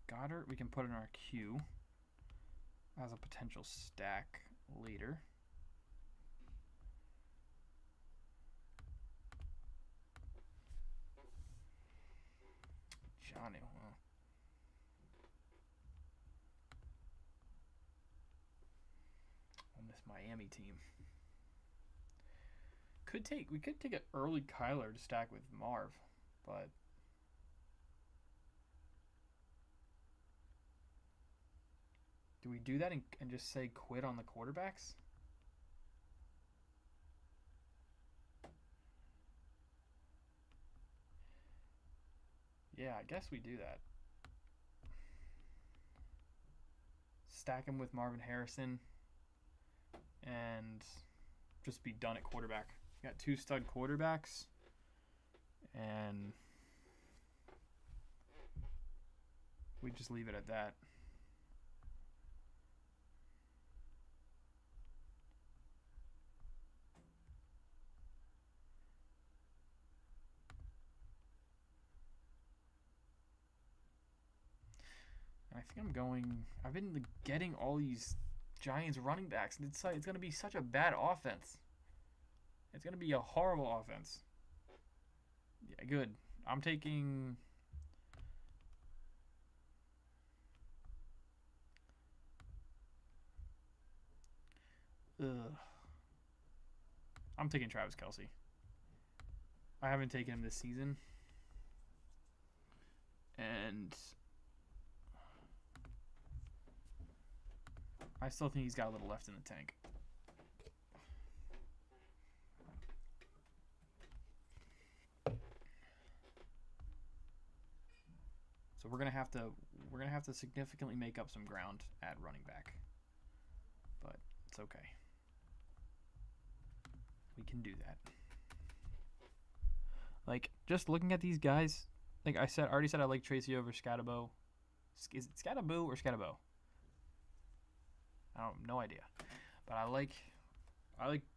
Goddard. We can put in our queue as a potential stack later. Johnny, well. On this Miami team. We could take an early Kyler to stack with Marv, but do we do that and just say quit on the quarterbacks? Yeah, I guess we do that. Stack him with Marvin Harrison and just be done at quarterback. Got 2 stud quarterbacks, and we just leave it at that. And I think I've been getting all these Giants running backs, and it's going to be such a bad offense. It's going to be a horrible offense. Yeah, good. I'm taking... I'm taking Travis Kelce. I haven't taken him this season. And I still think he's got a little left in the tank. So we're gonna have to significantly make up some ground at running back, but it's okay. We can do that. Like, just looking at these guys, like I already said I like Tracy over Scatabo. Is it Scatabo or Scatabo? I don't, no idea. But I like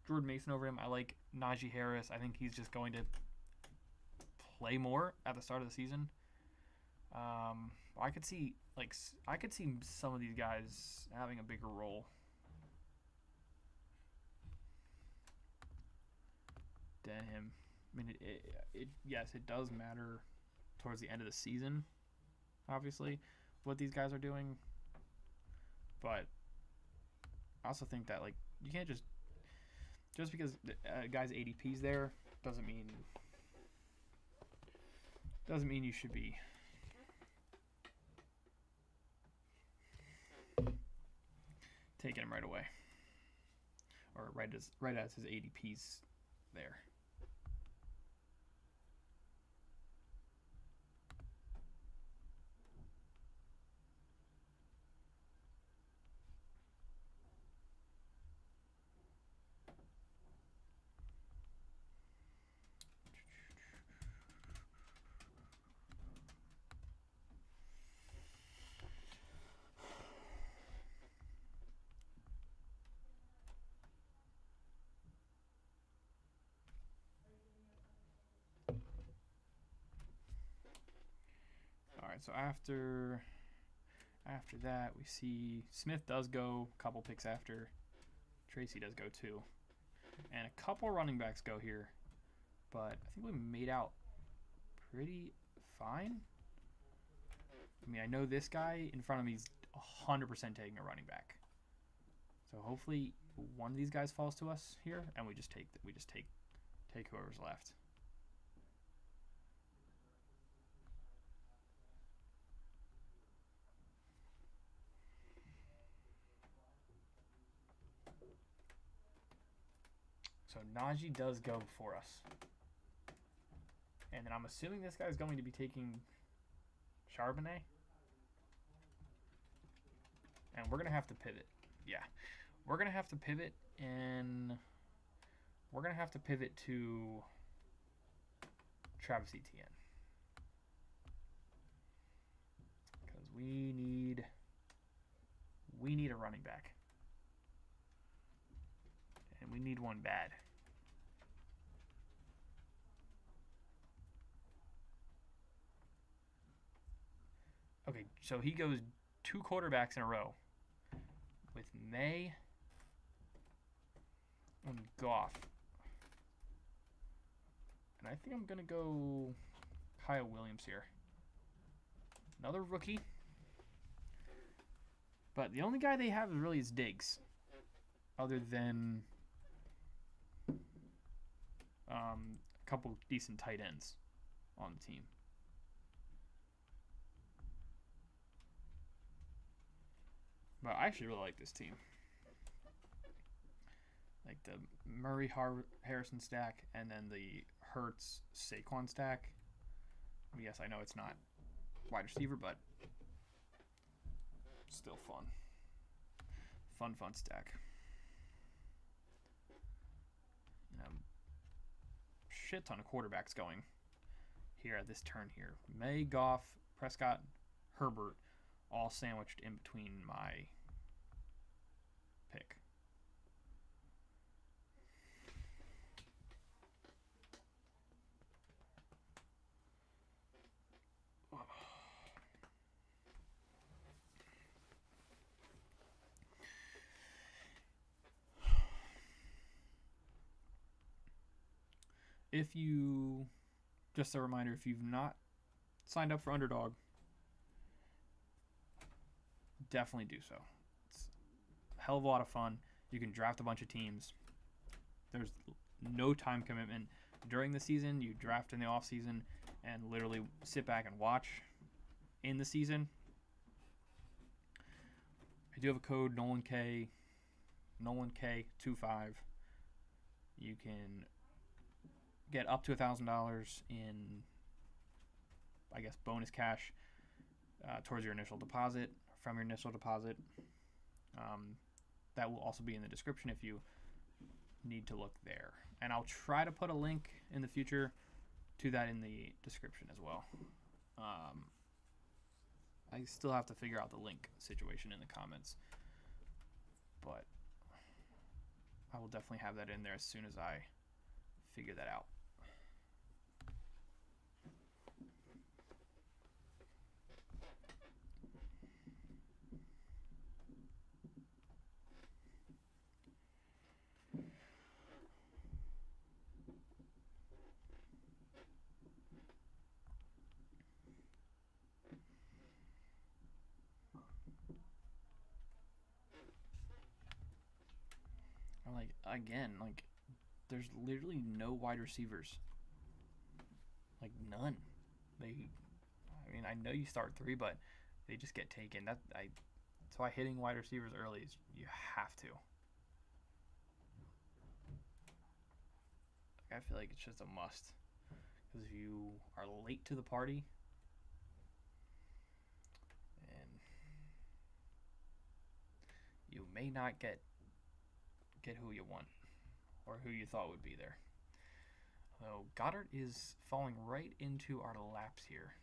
Jordan Mason over him. I like Najee Harris. I think he's just going to play more at the start of the season. I could see some of these guys having a bigger role than him. I mean, yes, it does matter towards the end of the season, obviously, what these guys are doing. But I also think that, like, you can't just because a guy's ADP's there doesn't mean you should be taking him right away, or right as his ADP's there. Alright, so after that, we see Smith does go a couple picks after. Tracy does go too. And a couple running backs go here. But I think we made out pretty fine. I mean, I know this guy in front of me is 100% taking a running back. So hopefully one of these guys falls to us here, and we just take whoever's left. So Najee does go for us. And then I'm assuming this guy's going to be taking Charbonnet. And we're going to have to pivot. Yeah. We're going to have to pivot, and we're going to have to pivot to Travis Etienne. Because we need a running back. And we need one bad. Okay, so he goes 2 quarterbacks in a row with May and Goff. And I think I'm going to go Kyle Williams here. Another rookie. But the only guy they have really is Diggs. Other than a couple decent tight ends on the team. But I actually really like this team. Like the Murray Harrison stack, and then the Hurts Saquon stack. Yes, I know it's not wide receiver, but still fun. Fun stack. Shit ton of quarterbacks going here at this turn here. May, Goff, Prescott, Herbert, all sandwiched in between my pick. If you, just a reminder, if you've not signed up for Underdog, definitely do so. It's a hell of a lot of fun. You can draft a bunch of teams. There's no time commitment during the season. You draft in the off season and literally sit back and watch in the season. I do have a code Nolan K 25. You can get up to $1,000 in, I guess, bonus cash towards your initial deposit, from your initial deposit. That will also be in the description if you need to look there. And I'll try to put a link in the future to that in the description as well. I still have to figure out the link situation in the comments, but I will definitely have that in there as soon as I figure that out. Like, there's literally no wide receivers. Like, none. I know you start 3, but they just get taken. That's why hitting wide receivers early is, you have to. I feel like it's just a must. Because if you are late to the party, and you may not get who you want or who you thought would be there. So Goddard is falling right into our laps here.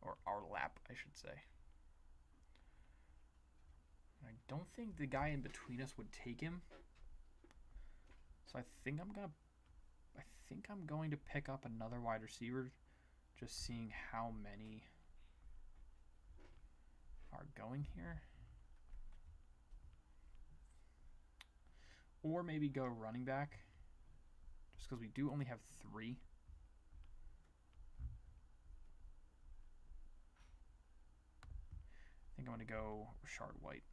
Or our lap, I should say. I don't think the guy in between us would take him. So I think I'm going to pick up another wide receiver, just seeing how many are going here. Or maybe go running back, just because we do only have 3. I think I'm going to go Rashad White.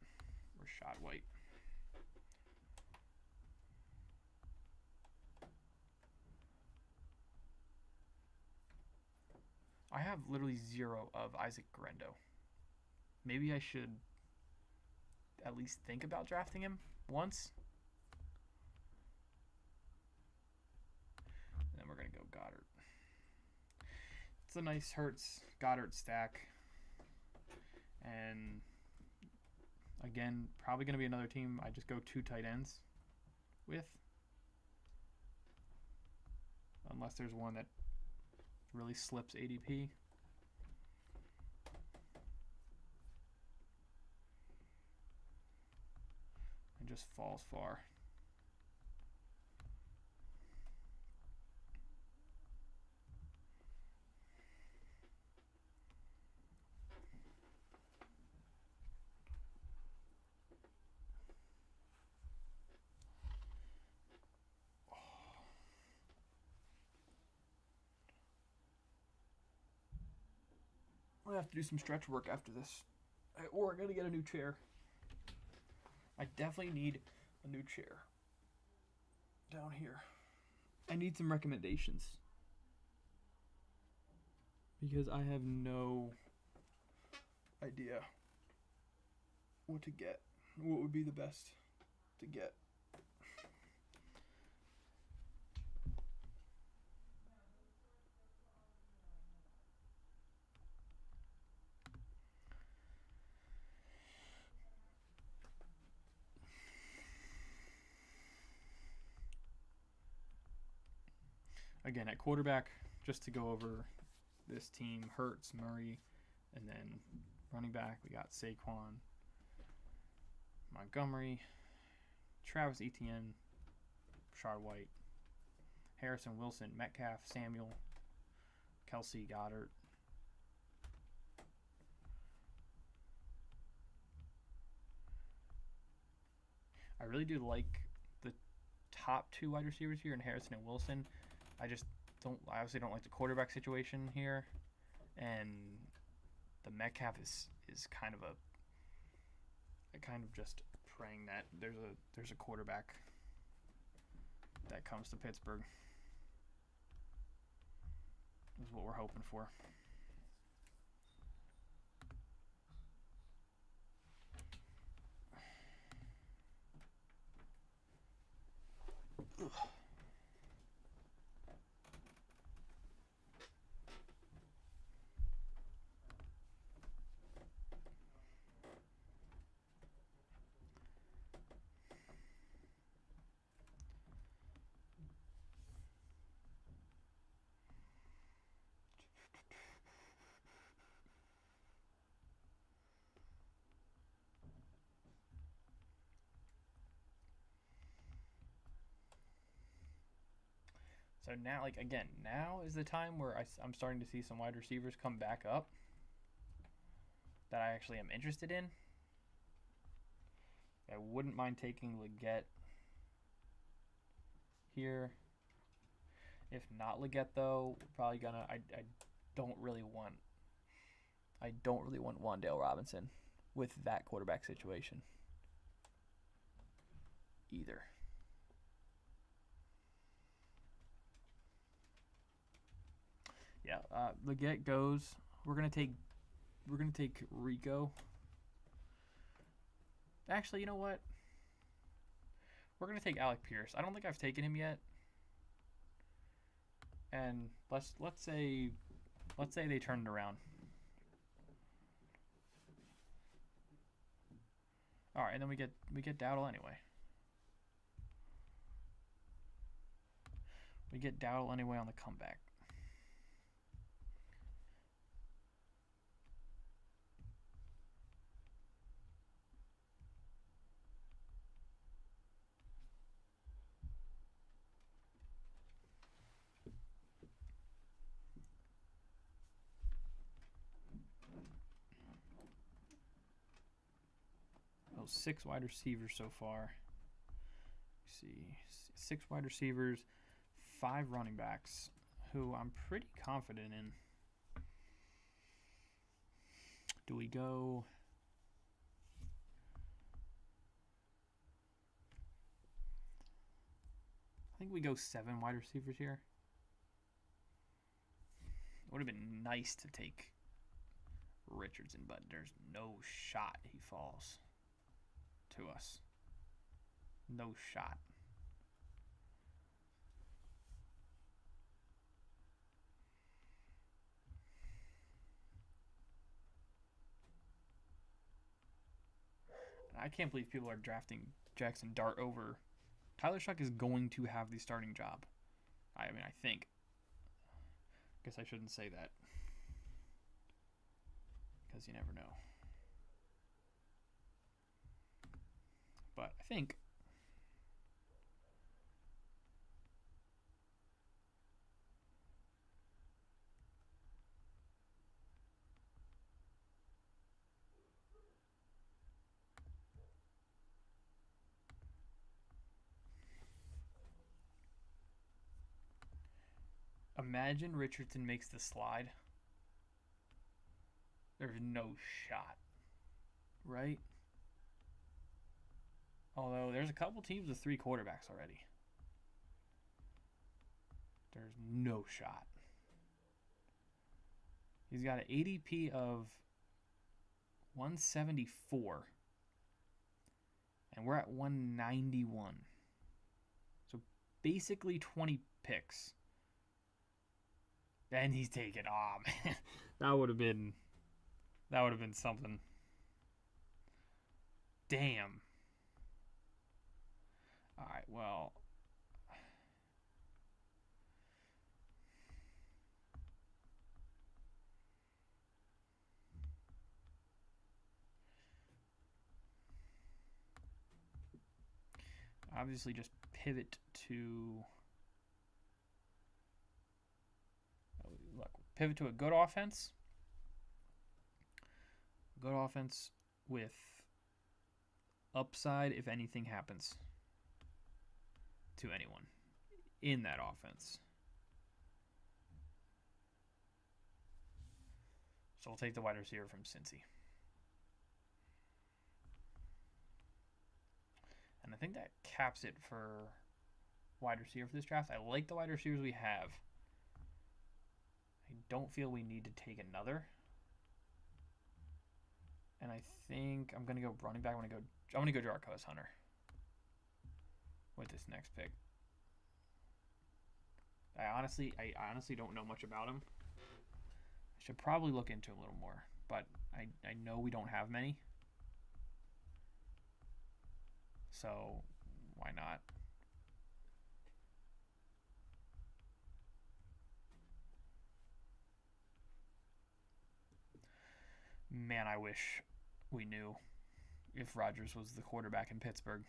I have literally 0 of Isaac Grendo. Maybe I should at least think about drafting him once. And then we're going to go Goddard. It's a nice Hurts Goddard stack. And again, probably going to be another team I just go 2 tight ends with. Unless there's one that really slips ADP. And just falls far. I'm going to have to do some stretch work after this. Or I'm going to get a new chair. I definitely need a new chair. Down here. I need some recommendations. Because I have no idea what to get. What would be the best to get. Again, at quarterback, just to go over this team, Hurts, Murray, and then running back, we got Saquon, Montgomery, Travis Etienne, Rashad White, Harrison, Wilson, Metcalf, Samuel, Kelsey, Goddard. I really do like the top 2 wide receivers here in Harrison and Wilson. I obviously don't like the quarterback situation here, and the Metcalf is kind of just praying that there's a quarterback that comes to Pittsburgh. Is what we're hoping for. So now, like, again, now is the time where I'm starting to see some wide receivers come back up that I actually am interested in. I wouldn't mind taking Leggett here. If not Leggett, though, probably gonna. I don't really want Wan'Dale Robinson with that quarterback situation either. Yeah, Leggett goes. We're gonna take Rico. Actually, you know what? We're gonna take Alec Pierce. I don't think I've taken him yet. And let's say they turned around. All right, and then we get Dowdle anyway. We get Dowdle anyway on the comeback. Oh, 6 wide receivers so far. Let's see, 6 wide receivers, 5 running backs, who I'm pretty confident in. Do we go? I think we go 7 wide receivers here. It would have been nice to take Richardson, but there's no shot he falls to us. No shot. I can't believe people are drafting Jackson Dart over. Tyler Shuck is going to have the starting job. I mean, I think. I guess I shouldn't say that, because you never know. But I think imagine Richardson makes the slide. There's no shot, right? Although there's a couple teams with 3 quarterbacks already. There's no shot. He's got an ADP of 174. And we're at 191. So basically 20 picks. And he's taken. Oh man. That would have been something. Damn. Alright, well. Obviously just pivot to a good offense. Good offense with upside if anything happens to anyone in that offense. So we'll take the wide receiver from Cincy. And I think that caps it for wide receiver for this draft. I like the wide receivers we have. I don't feel we need to take another. And I think I'm gonna go running back. I'm gonna go Jarquez Hunter with this next pick. I honestly don't know much about him. I should probably look into him a little more, but I know we don't have many. So why not? Man, I wish we knew if Rodgers was the quarterback in Pittsburgh.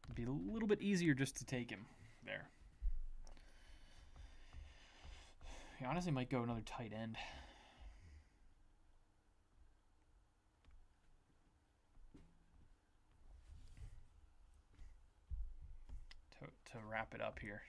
It'd be a little bit easier just to take him there. He honestly might go another tight end. To wrap it up here.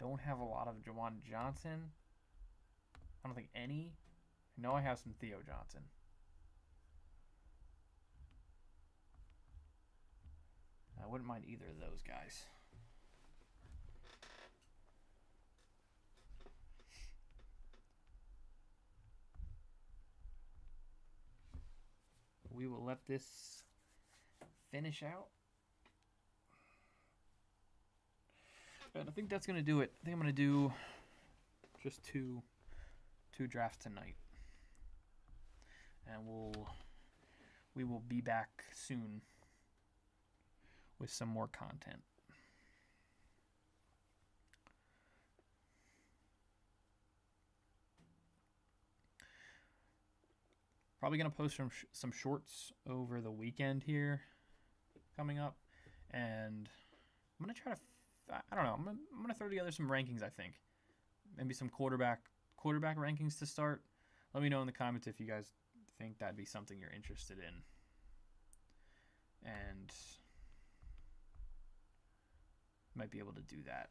Don't have a lot of Juwan Johnson. I don't think any. I know I have some Theo Johnson. I wouldn't mind either of those guys. We will let this finish out. And I think that's going to do it. I think I'm going to do just two drafts tonight. And we will be back soon with some more content. Probably going to post some shorts over the weekend here coming up. And I'm going to try to, I don't know, I'm going to throw together some rankings, I think. Maybe some quarterback rankings to start. Let me know in the comments if you guys think that'd be something you're interested in. And might be able to do that.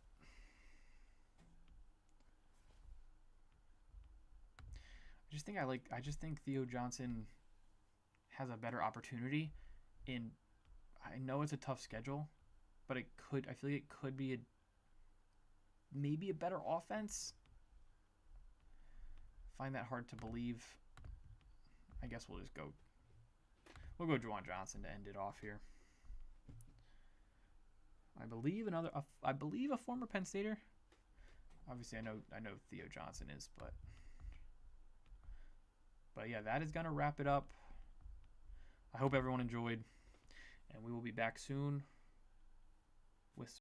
I just think Theo Johnson has a better opportunity in, I know it's a tough schedule, but I feel like it could be maybe a better offense. Find that hard to believe. I guess we'll go Juwan Johnson to end it off here. I believe a former Penn Stater. Obviously I know Theo Johnson is, but yeah, that is going to wrap it up. I hope everyone enjoyed, and we will be back soon